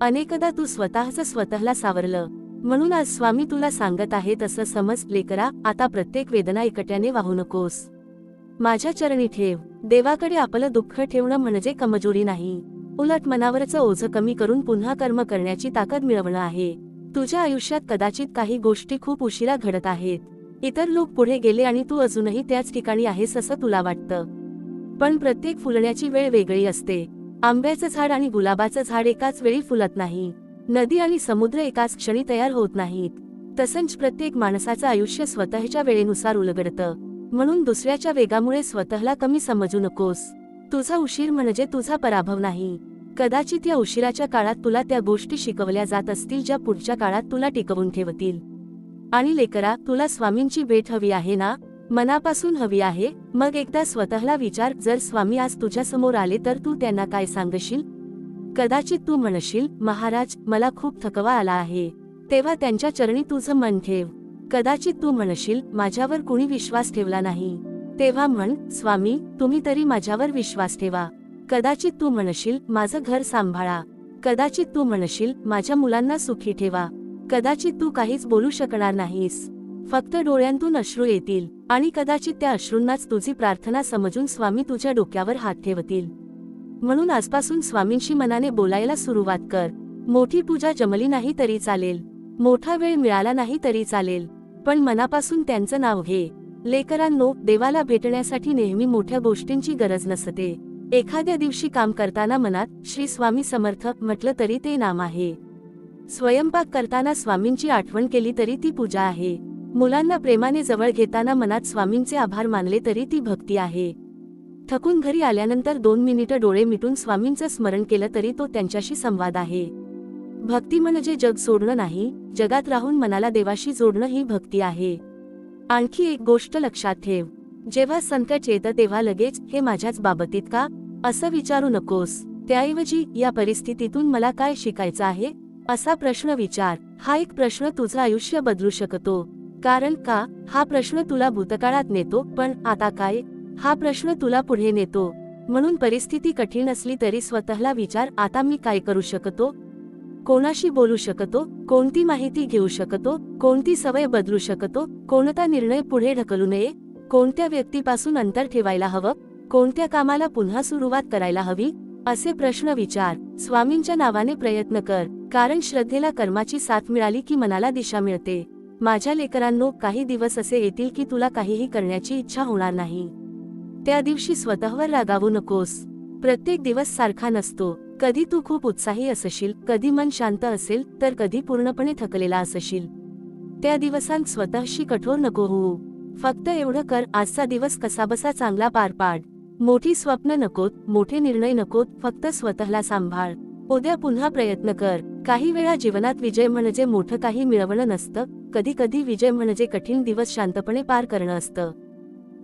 Speaker 1: अनेकदा तू स्वतःला सावरलं. म्हणून आज स्वामी तुला सांगत आहेत असं समज लेकरा, आता प्रत्येक वेदना एकट्याने वाहू नकोस. माझ्या चरणी ठेव. देवाकडे आपलं दुःख ठेवणं म्हणजे कमजोरी नाही, उलट मनावरचं ओझं कमी करून पुन्हा कर्म करण्याची ताकद मिळवणं आहे. तुझ्या आयुष्यात कदाचित काही गोष्टी खूप उशिरा घडत आहेत. इतर लोक पुढे गेले आणि तू अजूनही त्याच ठिकाणी आहेस असं तुला वाटतं. पण प्रत्येक फुलण्याची वेळ वेगळी असते. आंब्याचं झाड आणि गुलाबाचं झाड एकाच वेळी फुलत नाही. नदी आणि समुद्र एकाच क्षणी तयार होत नाहीत. तसंच प्रत्येक माणसाचं आयुष्य स्वतःच्या वेळेनुसार उलगडतं. म्हणून दुसऱ्याच्या वेगामुळे स्वतःला कमी समजू नकोस. तुझा उशीर म्हणजे तुझा पराभव नाही. कदाचित या उशिराच्या काळात तुला त्या गोष्टी शिकवल्या जात असतील ज्या पुढच्या काळात तुला टिकवून ठेवतील. आणि लेकरा, तुला स्वामींची भेट हवी आहे ना? मनापासून हवी आहे? मग एकदा स्वतःला विचार, जर स्वामी आज तुझ्या समोर आले तर तू त्यांना काय सांगशील? कदाचित तू म्हणशील, महाराज, मला खूप थकवा आला आहे. तेव्हा त्यांच्या चरणी तुझं मन ठेव. कदाचित तू म्हणशील, माझ्यावर कुणी विश्वास ठेवला नाही. तेव्हा म्हण, स्वामी, तुम्ही तरी माझ्यावर विश्वास ठेवा. कदाचित तू म्हणशील, माझं घर सांभाळा. कदाचित तू म्हणशील, माझ्या मुलांना सुखी ठेवा. कदाचित तू काहीच बोलू शकणार नाहीस, फक्त डोळ्यांतून अश्रू येतील. आणि कदाचित त्या अश्रूंनाच तुझी प्रार्थना समजून स्वामी तुझ्या डोक्यावर हात ठेवतील. म्हणून आजपासून स्वामींशी मनाने बोलायला सुरुवात कर. मोठी पूजा जमली नाही तरी चालेल, मोठा वेळ मिळाला नाही तरी चालेल, पण मनापासून त्यांचं नाव घे. लेकरांनो, देवाला भेटण्यासाठी नेहमी मोठ्या गोष्टींची गरज नसते. एखाद्या दिवशी काम करताना मनात श्री स्वामी समर्थ म्हटलं तरी ते नाम आहे. स्वयंपाक करताना स्वामींची आठवण केली तरी ती पूजा आहे. मुलांना प्रेमाने जवळ घेताना मनात स्वामींचे आभार मानले तरी ती भक्ती आहे. थकून घरी आल्यानंतर 2 मिनिटं डोळे मिटून स्वामींचं स्मरण केलं तरी तो त्यांच्याशी संवाद आहे. भक्ती म्हणजे जग सोडणं नाही, जगात राहून मनाला देवाशी जोडणं ही भक्ती आहे. आणखी एक गोष्ट लक्षात ठेव, जेव्हा संकट येतं तेव्हा लगेच हे माझ्याच बाबतीत का असं विचारू नकोस. त्याऐवजी या परिस्थितीतून मला काय शिकायचं आहे असा प्रश्न विचार. हा एक प्रश्न तुझं आयुष्य बदलू शकतो. कारण का हा प्रश्न तुला भूतकाळात नेतो, पण आता काय हा प्रश्न तुला पुढे नेतो. म्हणून परिस्थिती कठीण असली तरी स्वतःला विचार, आता मी काय करू शकतो? कोणाशी बोलू शकतो? कोणती माहिती घेऊ शकतो? कोणती सवय बदलू शकतो? कोणता निर्णय पुढे ढकलू नये? कोणत्या व्यक्तीपासून अंतर ठेवायला हवं? कोणत्या कामाला पुन्हा सुरुवात करायला हवी? असे प्रश्न विचार. स्वामींच्या नावाने प्रयत्न कर, कारण श्रद्धेला कर्माची साथ मिळाली की मनाला दिशा मिळते. माझ्या लेकरांनो, काही दिवस असे येतील की तुला काहीही करण्याची इच्छा होणार नाही. त्या दिवशी स्वतःवर रागावू नकोस. प्रत्येक दिवस सारखा नसतो. कधी तू खूप उत्साही असशील, कधी मन शांत असेल, तर कधी पूर्णपणे थकलेला असशील. त्या दिवसांत स्वतःशी कठोर नको होऊ. फक्त एवढं कर, आजचा दिवस कसाबसा चांगला पार पाड. मोठी स्वप्न नकोत, मोठे निर्णय नकोत, फक्त स्वतःला सांभाळ. उद्या पुन्हा प्रयत्न कर. काही वेळा जीवनात विजय म्हणजे मोठं काही मिळवणं नसतं, कधी कधी विजय म्हणजे कठीण दिवस शांतपणे पार करणं असतं.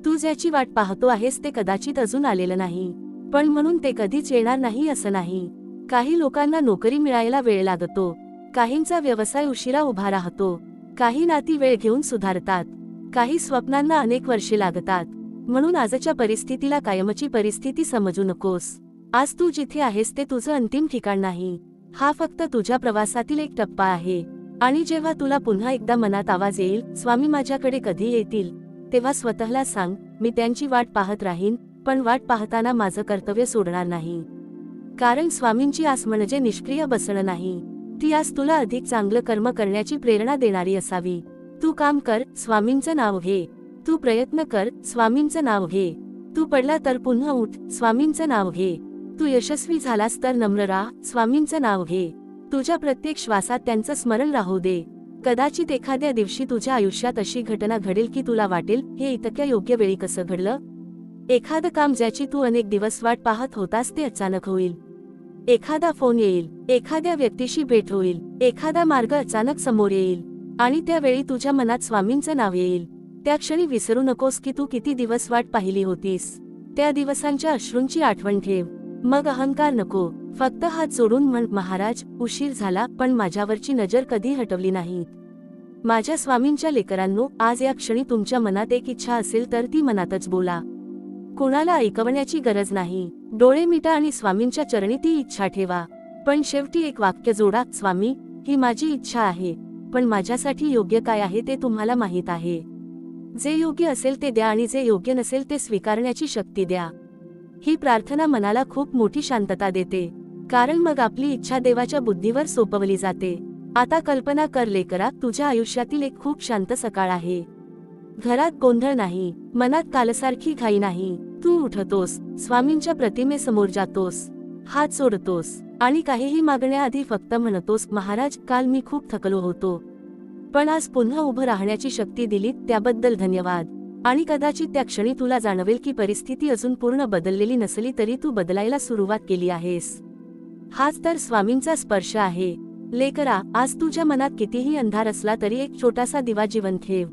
Speaker 1: तू ज्याची वाट पाहतो आहेस ते कदाचित अजून आलेलं नाही, पण म्हणून ते कधीच येणार नाही असं नाही. काही लोकांना नोकरी मिळायला वेळ लागतो, काहींचा व्यवसाय उशिरा उभा राहतो, काही नाती वेळ घेऊन सुधारतात, काही स्वप्नांना अनेक वर्षे लागतात. म्हणून आजच्या परिस्थितीला कायमची परिस्थिती समजू नकोस. आज तू जिथे आहेस ते तुझं अंतिम ठिकाण नाही. हा फक्त तुझ्या प्रवासातील एक टप्पा आहे. आणि जेव्हा तुला पुन्हा एकदा मनात आवाज येईल, स्वामी माझ्याकडे कधी येतील, तेव्हा स्वतःला सांग, मी त्यांची वाट पाहत राहीन, पण वाट पाहताना माझं कर्तव्य सोडणार नाही. कारण स्वामींची आस म्हणजे निष्क्रिय बसणं नाही. ती आस तुला अधिक चांगलं कर्म करण्याची प्रेरणा देणारी असावी. तू काम कर, स्वामींचं नाव घे. तू प्रयत्न कर, स्वामींचं नाव घे. तू पडला तर पुन्हा उठ, स्वामींचं नाव घे. तू यशस्वी झालास तर नम्र राहा, स्वामींचं नाव घे. तुझ्या प्रत्येक श्वासात त्यांचं स्मरण राहू दे. कदाचित एखाद्या दिवशी तुझ्या आयुष्यात अशी घटना घडेल की तुला वाटेल, हे इतक्या योग्य वेळी कसं घडलं. एखादं काम ज्याची तू अनेक दिवस वाट पाहत होतास ते अचानक होईल. एखादा फोन येईल, एखाद्या व्यक्तीशी भेट होईल, एखादा मार्ग अचानक समोर येईल, आणि त्यावेळी तुझ्या मनात स्वामींचं नाव येईल. त्या क्षणी विसरू नकोस की तू किती दिवस वाट पाहिली होतीस. त्या दिवसांच्या अश्रूंची आठवण ठेव. मग अहंकार नको, फक्त हात जोडून म्हण, महाराज, उशीर झाला पण माझ्यावरची नजर कधी हटवली नाही. माझ्या स्वामींच्या लेकरांनो, आज या क्षणी तुमच्या मनात एक इच्छा असेल तर ती मनातच बोला. कुणाला ऐकवण्याची गरज नाही. डोळे मिटा आणि स्वामींच्या चरणी ती इच्छा ठेवा. पण शेवटी एक वाक्य जोडा, स्वामी, ही माझी इच्छा आहे, पण माझ्यासाठी योग्य काय आहे ते तुम्हाला माहीत आहे. जे योग्य असेल ते द्या आणि जे योग्य नसेल ते स्वीकारण्याची शक्ती द्या. ही प्रार्थना मनाला खूप मोठी शांतता देते, कारण मग आपली इच्छा देवाच्या बुद्धीवर सोपवली जाते. आता कल्पना कर लेकरा, तुझ्या आयुष्यातील एक खूप शांत सकाळ आहे. घरात गोंधळ नाही, मनात कालसारखी घाई नाही. तू उठतोस, स्वामींच्या प्रतिमेसमोर जातोस, हात जोडतोस, आणि काहीही मागण्याआधी फक्त म्हणतोस, महाराज, काल मी खूप थकलो होतो, पण आज पुन्हा उभं राहण्याची शक्ती दिलीत, त्याबद्दल धन्यवाद. आणि कदाचित त्या क्षणी तुला जाणवेल की परिस्थिती अजून पूर्ण बदललेली नसली तरी तू बदलायला सुरुवात केली आहेस. हाच तर स्वामींचा स्पर्श आहे. लेकरा, आज तुझ्या मनात कितीही अंधार असला तरी एक छोटासा दिवा जिवंत ठेव.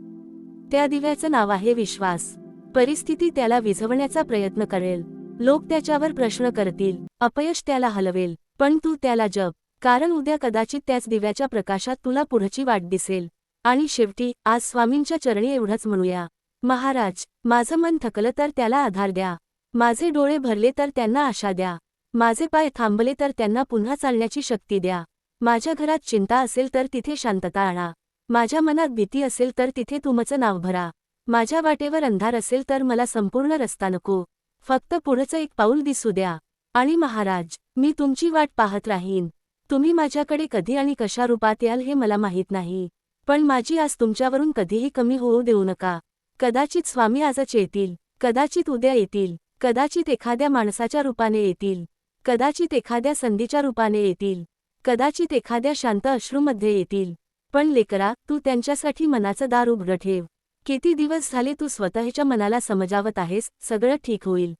Speaker 1: त्या दिव्याचं नाव आहे विश्वास. परिस्थिती त्याला विझवण्याचा प्रयत्न करेल, लोक त्याच्यावर प्रश्न करतील, अपयश त्याला हलवेल, पण तू त्याला जप, कारण उद्या कदाचित त्याच दिव्याच्या प्रकाशात तुला पुढची वाट दिसेल. आणि शेवटी आज स्वामींच्या चरणी एवढंच म्हणूया, महाराज, माझं मन थकलं तर त्याला आधार द्या, माझे डोळे भरले तर त्यांना आशा द्या, माझे पाय थांबले तर त्यांना पुन्हा चालण्याची शक्ती द्या. माझ्या घरात चिंता असेल तर तिथे शांतता आणा, माझ्या मनात भीती असेल तर तिथे तुमचं नाव भरा, माझ्या वाटेवर अंधार असेल तर मला संपूर्ण रस्ता नको, फक्त पुढचं एक पाऊल दिसू द्या. आणि महाराज, मी तुमची वाट पाहत राहीन. तुम्ही माझ्याकडे कधी आणि कशा रूपात याल हे मला माहीत नाही, पण माझी आस तुमच्यावरून कधीही कमी होऊ देऊ नका. कदाचित स्वामी आजच येतील, कदाचित उद्या येतील, कदाचित एखाद्या माणसाच्या रूपाने येतील, कदाचित एखाद्या संधीच्या रूपाने येतील, कदाचित एखाद्या शांत अश्रूमध्ये येतील. पण लेकरा, तू त्यांच्यासाठी मनाचं दार उघडं ठेव. किती दिवस झाले तू स्वतःच्या मनाला समजावत आहेस, सगळं ठीक होईल,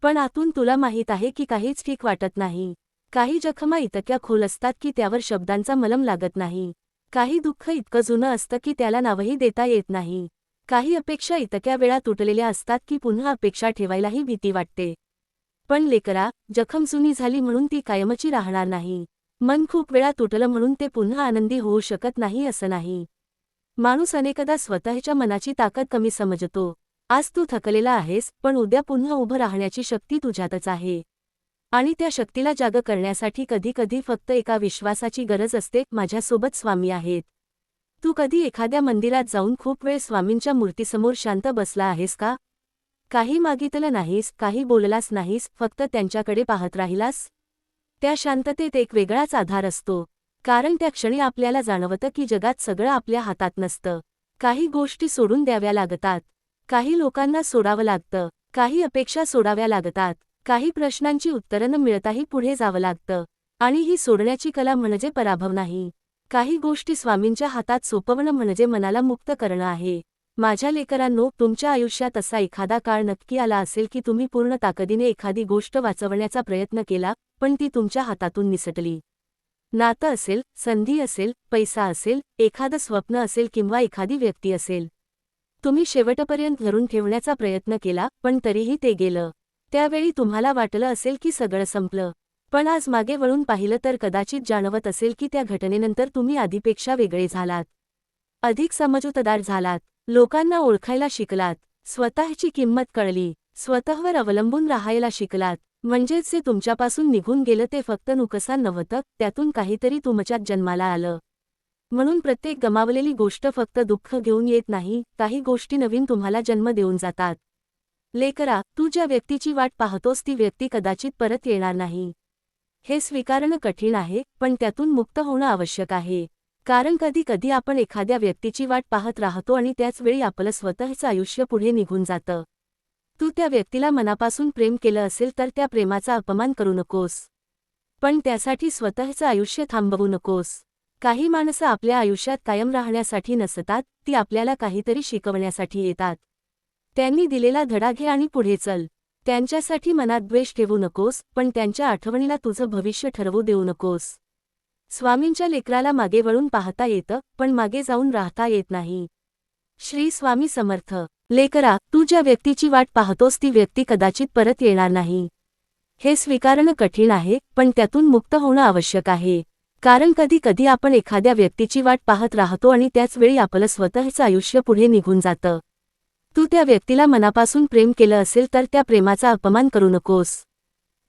Speaker 1: पण आतून तुला माहीत आहे की काहीच ठीक वाटत नाही. काही जखमा इतक्या खोल असतात की त्यावर शब्दांचा मलम लागत नाही. काही दुःख इतकं जुनं असतं की त्याला नावही देता येत नाही. काही अपेक्षा इतक्या वेळा तुटलेल्या असतात की पुन्हा अपेक्षा ठेवायलाही भीती वाटते. पण लेकरा, जखम जुनी झाली म्हणून ती कायमची राहणार नाही. मन खूप वेळा तुटलं म्हणून ते पुन्हा आनंदी होऊ शकत नाही असं नाही. माणूस अनेकदा स्वतःच्या मनाची ताकद कमी समजतो. आज तू थकलेला आहेस, पण उद्या पुन्हा उभं राहण्याची शक्ती तुझ्यातच आहे. आणि त्या शक्तीला जाग करण्यासाठी कधी कधी फक्त एका विश्वासाची गरज असते, माझ्यासोबत स्वामी आहेत. तू कधी एखाद्या मंदिरात जाऊन खूप वेळ स्वामींच्या मूर्तीसमोर शांत बसला आहेस का? काही मागितलं नाहीस, काही बोललास नाहीस, फक्त त्यांच्याकडे पाहत राहिलास? त्या शांततेत एक वेगळाच आधार असतो, कारण त्या क्षणी आपल्याला जाणवतं की जगात सगळं आपल्या हातात नसतं. काही गोष्टी सोडून द्याव्या लागतात, काही लोकांना सोडावं लागतं, काही अपेक्षा सोडाव्या लागतात, काही प्रश्नांची उत्तरं न मिळताही पुढे जावं लागतं. आणि ही सोडण्याची कला म्हणजे पराभव नाही. काही गोष्टी स्वामींच्या हातात सोपवणं म्हणजे मनाला मुक्त करणं आहे. माझ्या लेकरांनो, तुमच्या आयुष्यात असा एखादा काळ नक्की आला असेल की तुम्ही पूर्ण ताकदीने एखादी गोष्ट वाचवण्याचा प्रयत्न केला, पण ती तुमच्या हातातून निसटली. नातं असेल, संधी असेल, पैसा असेल, एखादं स्वप्न असेल किंवा एखादी व्यक्ती असेल. तुम्ही शेवटपर्यंत धरून ठेवण्याचा प्रयत्न केला, पण तरीही ते गेलं. त्यावेळी तुम्हाला वाटलं असेल की सगळं संपलं, पण आज मागे वळून पाहिलं तर कदाचित जाणवत असेल की त्या घटनेनंतर तुम्ही आधीपेक्षा वेगळे झालात, अधिक समजूतदार झालात, लोकांना ओळखायला शिकलात, स्वतःची किंमत कळली, स्वतःवर अवलंबून राहायला शिकलात. म्हणजेच जे तुमच्यापासून निघून गेलं ते फक्त नुकसान नव्हतं, त्यातून काहीतरी तुमच्यात जन्माला आलं. म्हणून प्रत्येक गमावलेली गोष्ट फक्त दुःख घेऊन येत नाही, काही गोष्टी नवीन तुम्हाला जन्म देऊन जातात. लेकरा, तू ज्या व्यक्तीची वाट पाहतोस ती व्यक्ती कदाचित परत येणार नाही. हे स्वीकारणं कठीण आहे, पण त्यातून मुक्त होणं आवश्यक आहे. कारण कधी कधी आपण एखाद्या व्यक्तीची वाट पाहत राहतो आणि त्याच वेळी आपलं स्वतःचं आयुष्य पुढे निघून जातं. तू त्या व्यक्तीला मनापासून प्रेम केलं असेल तर त्या प्रेमाचा अपमान करू नकोस, पण त्यासाठी स्वतःचं आयुष्य थांबवू नकोस. काही माणसं आपल्या आयुष्यात कायम राहण्यासाठी नसतात, ती आपल्याला काहीतरी शिकवण्यासाठी येतात. त्यांनी दिलेला धडा घे आणि पुढे चल. त्यांच्यासाठी मनात द्वेष ठेवू नकोस, पण त्यांच्या आठवणीला तुझं भविष्य ठरवू देऊ नकोस. स्वामींच्या लेकराला मागे वळून पाहता येतं, पण मागे जाऊन राहता येत नाही. श्री स्वामी समर्थ. लेकरा, तू ज्या व्यक्तीची वाट पाहतोस ती व्यक्ती कदाचित परत येणार नाही. हे स्वीकारणं कठीण आहे, पण त्यातून मुक्त होणं आवश्यक आहे. कारण कधी कधी आपण एखाद्या व्यक्तीची वाट पाहत राहतो आणि त्याच वेळी आपलं स्वतःचं आयुष्य पुढे निघून जातं. तू त्या व्यक्तीला मनापासून प्रेम केलं असेल तर त्या प्रेमाचा अपमान करू नकोस,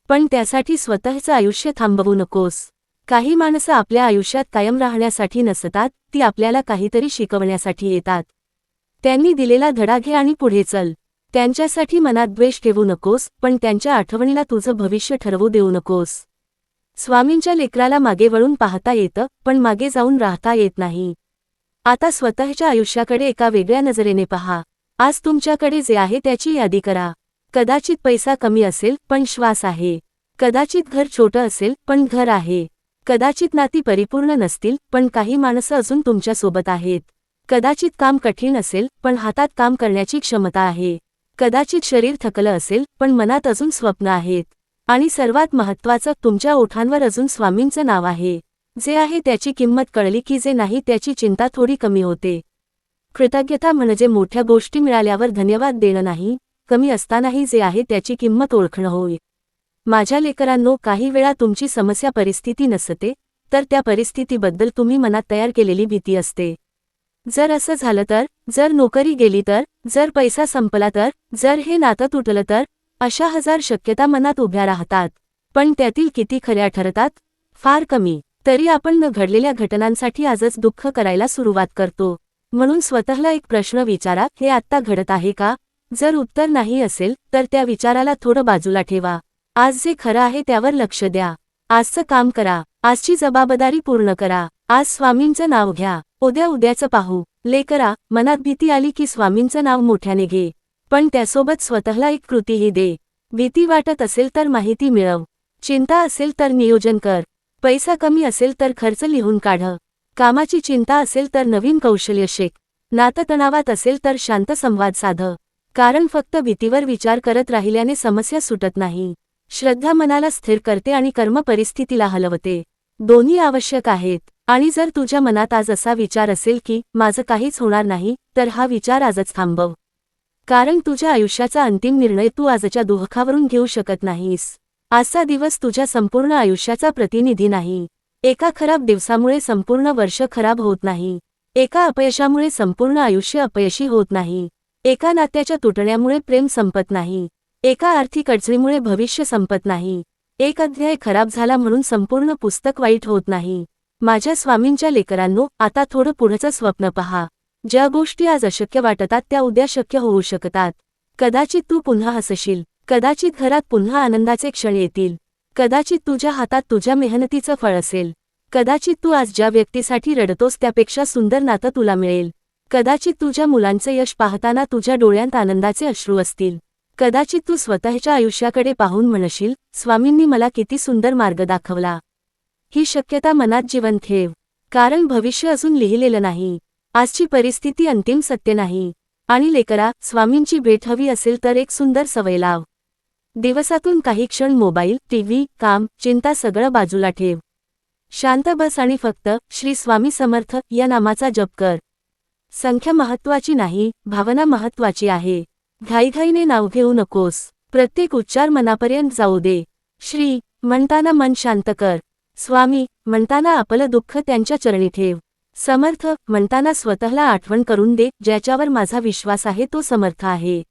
Speaker 1: पण त्यासाठी स्वतःचं आयुष्य थांबवू नकोस. काही माणसं आपल्या आयुष्यात कायम राहण्यासाठी नसतात, ती आपल्याला काहीतरी शिकवण्यासाठी येतात. त्यांनी दिलेला धडा घे आणि पुढे चल. त्यांच्यासाठी मनात द्वेष ठेवू नकोस, पण त्यांच्या आठवणीला तुझं भविष्य ठरवू देऊ नकोस. स्वामींच्या लेकराला मागे वळून पाहता येतं, पण मागे जाऊन राहता येत नाही. आता स्वतःच्या आयुष्याकडे एका वेगळ्या नजरेने पहा. आज तुमच्याकडे जे आहे त्याची यादी करा. कदाचित पैसा कमी असेल, पण श्वास आहे. कदाचित घर छोटं असेल, पण घर आहे. कदाचित नाती परिपूर्ण नसतील, पण काही माणसं अजून तुमच्यासोबत आहेत. कदाचित काम कठीण असेल, पण हातात काम करण्याची क्षमता आहे. कदाचित शरीर थकलं असेल, पण मनात अजून स्वप्न आहेत. आणि सर्वात महत्त्वाचं, तुमच्या ओठांवर अजून स्वामींचं नाव आहे. जे आहे त्याची किंमत कळली की जे नाही त्याची चिंता थोडी कमी होते. कृतज्ञता म्हणजे मोठ्या गोष्टी मिळाल्यावर धन्यवाद देणं नाही, कमी असतानाही जे आहे त्याची किंमत ओळखणं होय. माझ्या लेकरांनो, काही वेळा तुमची समस्या परिस्थिती नसते, तर त्या परिस्थितीबद्दल तुम्ही मनात तयार केलेली भीती असते. जर असं झालं तर, जर नोकरी गेली तर, जर पैसा संपला तर, जर हे नातं तुटलं तर, अशा 1000 शक्यता मनात उभ्या राहतात. पण त्यातील किती खऱ्या ठरतात? फार कमी. तरी आपण न घडलेल्या घटनांसाठी आजच दुःख करायला सुरुवात करतो. म्हणून स्वतःला एक प्रश्न विचारा, हे आत्ता घडत आहे का? जर उत्तर नाही असेल, तर त्या विचाराला थोडं बाजूला ठेवा. आज जे खरं आहे त्यावर लक्ष द्या. आजचं काम करा. आजची जबाबदारी पूर्ण करा. आज स्वामींचं नाव घ्या. उद्याचं पाहू. लेकरा, मनात भीती आली की स्वामींचं नाव मोठ्याने घे, पण त्यासोबत स्वतःला एक कृतीही दे. भीती वाटत असेल तर माहिती मिळव. चिंता असेल तर नियोजन कर. पैसा कमी असेल तर खर्च लिहून काढ. कामाची चिंता असेल तर नवीन कौशल्य शिक. नातं तणावात असेल तर शांत संवाद साध. कारण फक्त भीतीवर विचार करत राहिल्याने समस्या सुटत नाही. श्रद्धा मनाला स्थिर करते आणि कर्म परिस्थितीला हलवते. दोन्ही आवश्यक आहेत. आणि जर तुझ्या मनात आज असा विचार असेल की माझं काहीच होणार नाही, तर हा विचार आजच थांबव. कारण तुझ्या आयुष्याचा अंतिम निर्णय तू आजच्या दुःखावरून घेऊ शकत नाहीस. आजचा दिवस तुझ्या संपूर्ण आयुष्याचा प्रतिनिधी नाही. एका खराब दिवसामुळे संपूर्ण वर्ष खराब होत नाही. एका अपयशामुळे संपूर्ण आयुष्य अपयशी होत नाही. एका नात्याच्या तुटण्यामुळे प्रेम संपत नाही. एका आर्थिक अडचणीमुळे भविष्य संपत नाही. एक अध्याय खराब झाला म्हणून संपूर्ण पुस्तक वाईट होत नाही. माझ्या स्वामींच्या लेकरांनो, आता थोडं पुढचं स्वप्न पहा. ज्या गोष्टी आज अशक्य वाटतात त्या उद्या शक्य होऊ शकतात. कदाचित तू पुन्हा हसशील. कदाचित घरात पुन्हा आनंदाचे क्षण येतील. कदाचित तुझ्या हातात तुझ्या मेहनतीचं फळ असेल. कदाचित तू आज ज्या व्यक्तीसाठी रडतोस त्यापेक्षा सुंदर नातं तुला मिळेल. कदाचित तुझ्या मुलांचे यश पाहताना तुझ्या डोळ्यांत आनंदाचे अश्रू असतील. कदाचित तू स्वतःच्या आयुष्याकडे पाहून म्हणशील, स्वामींनी मला किती सुंदर मार्ग दाखवला. ही शक्यता मनात जिवंत ठेव. कारण भविष्य अजून लिहिलेलं नाही. आजची परिस्थिती अंतिम सत्य नाही. आणि लेकरा, स्वामींची भेट हवी असेल तर एक सुंदर सवय लाव. दिवसातून काही क्षण मोबाईल, टीव्ही, काम, चिंता सगळं बाजूला ठेव. शांत बस आणि फक्त श्री स्वामी समर्थ या नामाचा जप कर. संख्या महत्त्वाची नाही, भावना महत्त्वाची आहे. घाईघाईने नाव घेऊ नकोस. प्रत्येक उच्चार मनापर्यंत जाऊ दे. श्री म्हणताना मन शांत कर. स्वामी म्हणताना आपलं दुःख त्यांच्या चरणी ठेव. समर्थ म्हणताना स्वतःला आठवण करून दे, ज्याच्यावर माझा विश्वास आहे तो समर्थ आहे.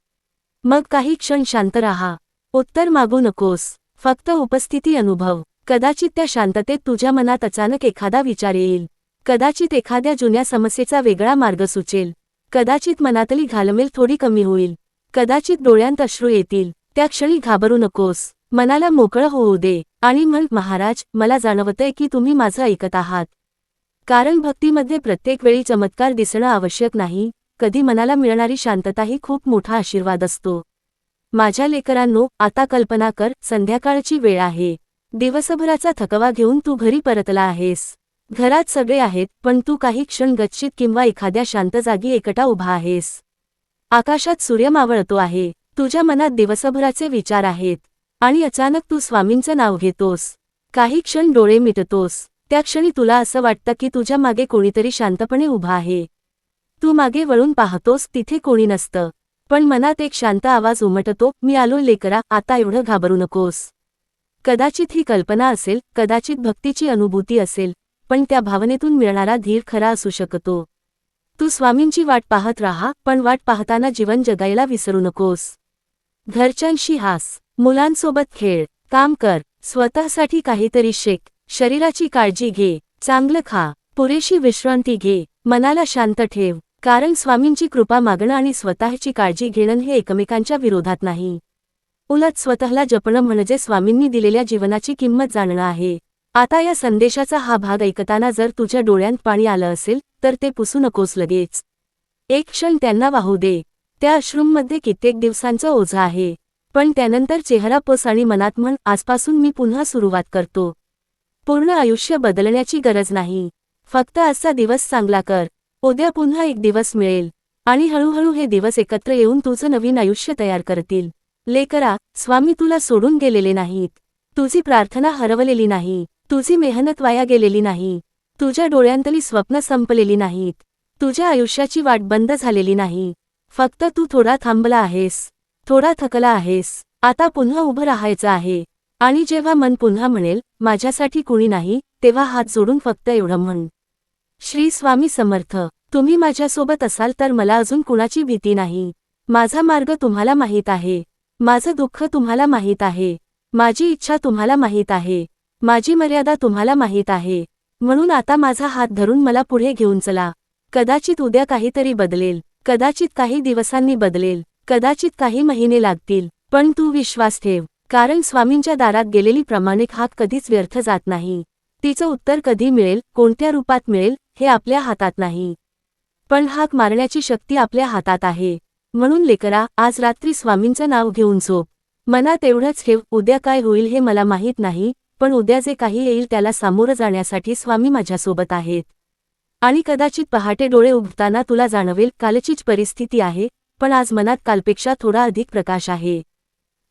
Speaker 1: मग काही क्षण शांत राहा. उत्तर मागू नकोस, फक्त उपस्थिती अनुभव. कदाचित त्या शांततेत तुझ्या मनात अचानक एखादा विचार येईल. कदाचित एखाद्या जुन्या समस्येचा वेगळा मार्ग सुचेल. कदाचित मनातली घालमेल थोडी कमी होईल. कदाचित डोळ्यांत अश्रू येतील. त्या क्षणी घाबरू नकोस. मनाला मोकळं होऊ दे आणि म्हण, महाराज मला जाणवतंय की तुम्ही माझं ऐकत आहात. कारण भक्तीमध्ये प्रत्येक वेळी चमत्कार दिसणं आवश्यक नाही, कधी मनाला मिळणारी शांतताही खूप मोठा आशीर्वाद असतो. माझ्या लेकरांनो, आता कल्पना कर, संध्याकाळची वेळ आहे. दिवसभराचा थकवा घेऊन तू घरी परतला आहेस. घरात सगळे आहेत, पण तू काही क्षण गच्चीत किंवा एखाद्या शांत जागी एकटा उभा आहेस. आकाशात सूर्य मावळतो आहे. तुझ्या मनात दिवसभराचे विचार आहेत. आणि अचानक तू स्वामींचं नाव घेतोस. काही क्षण डोळे मिटतोस. त्या क्षणी तुला असं वाटतं की तुझ्या मागे कोणीतरी शांतपणे उभा आहे. तू मागे वळून पाहतोस, तिथे कोणी नसतं. पण मनात एक शांत आवाज उमटतो, मी आलो लेकरा, आता एवढं घाबरू नकोस. कदाचित ही कल्पना असेल, कदाचित भक्तीची अनुभूती असेल, पण त्या भावनेतून मिळणारा धीर खरा असू शकतो. तू स्वामींची वाट पाहत राहा, पण वाट पाहताना जीवन जगायला विसरू नकोस. घरच्यांशी हास, मुलांसोबत खेळ, काम कर, स्वतःसाठी काहीतरी शिक, शरीराची काळजी घे, चांगलं खा, पुरेशी विश्रांती घे, मनाला शांत ठेव. कारण स्वामींची कृपा मागणं आणि स्वतःची काळजी घेणं हे एकमेकांच्या विरोधात नाही. उलट स्वतःला जपणं म्हणजे स्वामींनी दिलेल्या जीवनाची किंमत जाणणं आहे. आता या संदेशाचा हा भाग ऐकताना जर तुझ्या डोळ्यांत पाणी आलं असेल, तर ते पुसू नकोस लगेच. एक क्षण त्यांना वाहू दे. त्या अश्रूंमध्ये कित्येक दिवसांचं ओझं आहे. पण त्यानंतर चेहरा पुस आणि मनात म्हण, आजपासून मी पुन्हा सुरुवात करतो. पूर्ण आयुष्य बदलण्याची गरज नाही, फक्त आजचा दिवस चांगला कर. उद्या पुन्हा एक दिवस मिळेल आणि हळूहळू हे दिवस एकत्र येऊन तुझं नवीन आयुष्य तयार करतील. लेकरा, स्वामी तुला सोडून गेलेले नाहीत. तुझी प्रार्थना हरवलेली नाही. तुझी मेहनत वाया गेलेली नाही. तुझ्या डोळ्यांतली स्वप्न संपलेली नाहीत. तुझ्या आयुष्याची वाट बंद झालेली नाही. फक्त तू थोडा थांबला आहेस, थोडा थकला आहेस. आता पुन्हा उभं राहायचं आहे. आणि जेव्हा मन पुन्हा म्हणेल, माझ्यासाठी कुणी नाही, तेव्हा हात जोडून फक्त एवढं म्हण, श्री स्वामी समर्थ. तुम्ही माझ्यासोबत असाल तर मला अजून कुणाची भीती नाही. माझा मार्ग तुम्हाला माहीत आहे. माझं दुःख तुम्हाला माहीत आहे. माझी इच्छा तुम्हाला माहीत आहे. माझी मर्यादा तुम्हाला माहीत आहे. म्हणून आता माझा हात धरून मला पुढे घेऊन चला. कदाचित उद्या काहीतरी बदलेल, कदाचित काही दिवसांनी बदलेल, कदाचित काही महिने लागतील, पण तू विश्वास ठेव. कारण स्वामींच्या दारात गेलेली प्रामाणिक हाक कधीच व्यर्थ जात नाही. तिचं उत्तर कधी मिळेल, कोणत्या रूपात मिळेल, हे आपल्या हातात नाही. पण हाक मारण्याची शक्ती आपल्या हातात आहे. म्हणून लेकरा, आज रात्री स्वामींचं नाव घेऊन झोप. मनात एवढंच ठेव, उद्या काय होईल हे मला माहीत नाही, पण उद्या जे काही येईल त्याला सामोरं जाण्यासाठी स्वामी माझ्यासोबत आहेत. आणि कदाचित पहाटे डोळे उघडताना तुला जाणवेल, कालचीच परिस्थिती आहे, पण आज मनात कालपेक्षा थोडा अधिक प्रकाश आहे.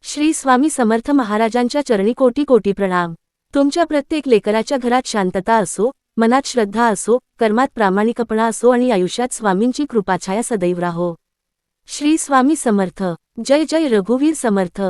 Speaker 1: श्री स्वामी समर्थ महाराजांच्या चरणी कोटी कोटी प्रणाम. तुमच्या प्रत्येक लेकराच्या घरात शांतता असो, मनात श्रद्धा असो, कर्मात प्रामाणिकपणा असो आणि आयुष्यात स्वामींची कृपाछाया सदैव राहो. श्री स्वामी समर्थ. जय जय रघुवीर समर्थ.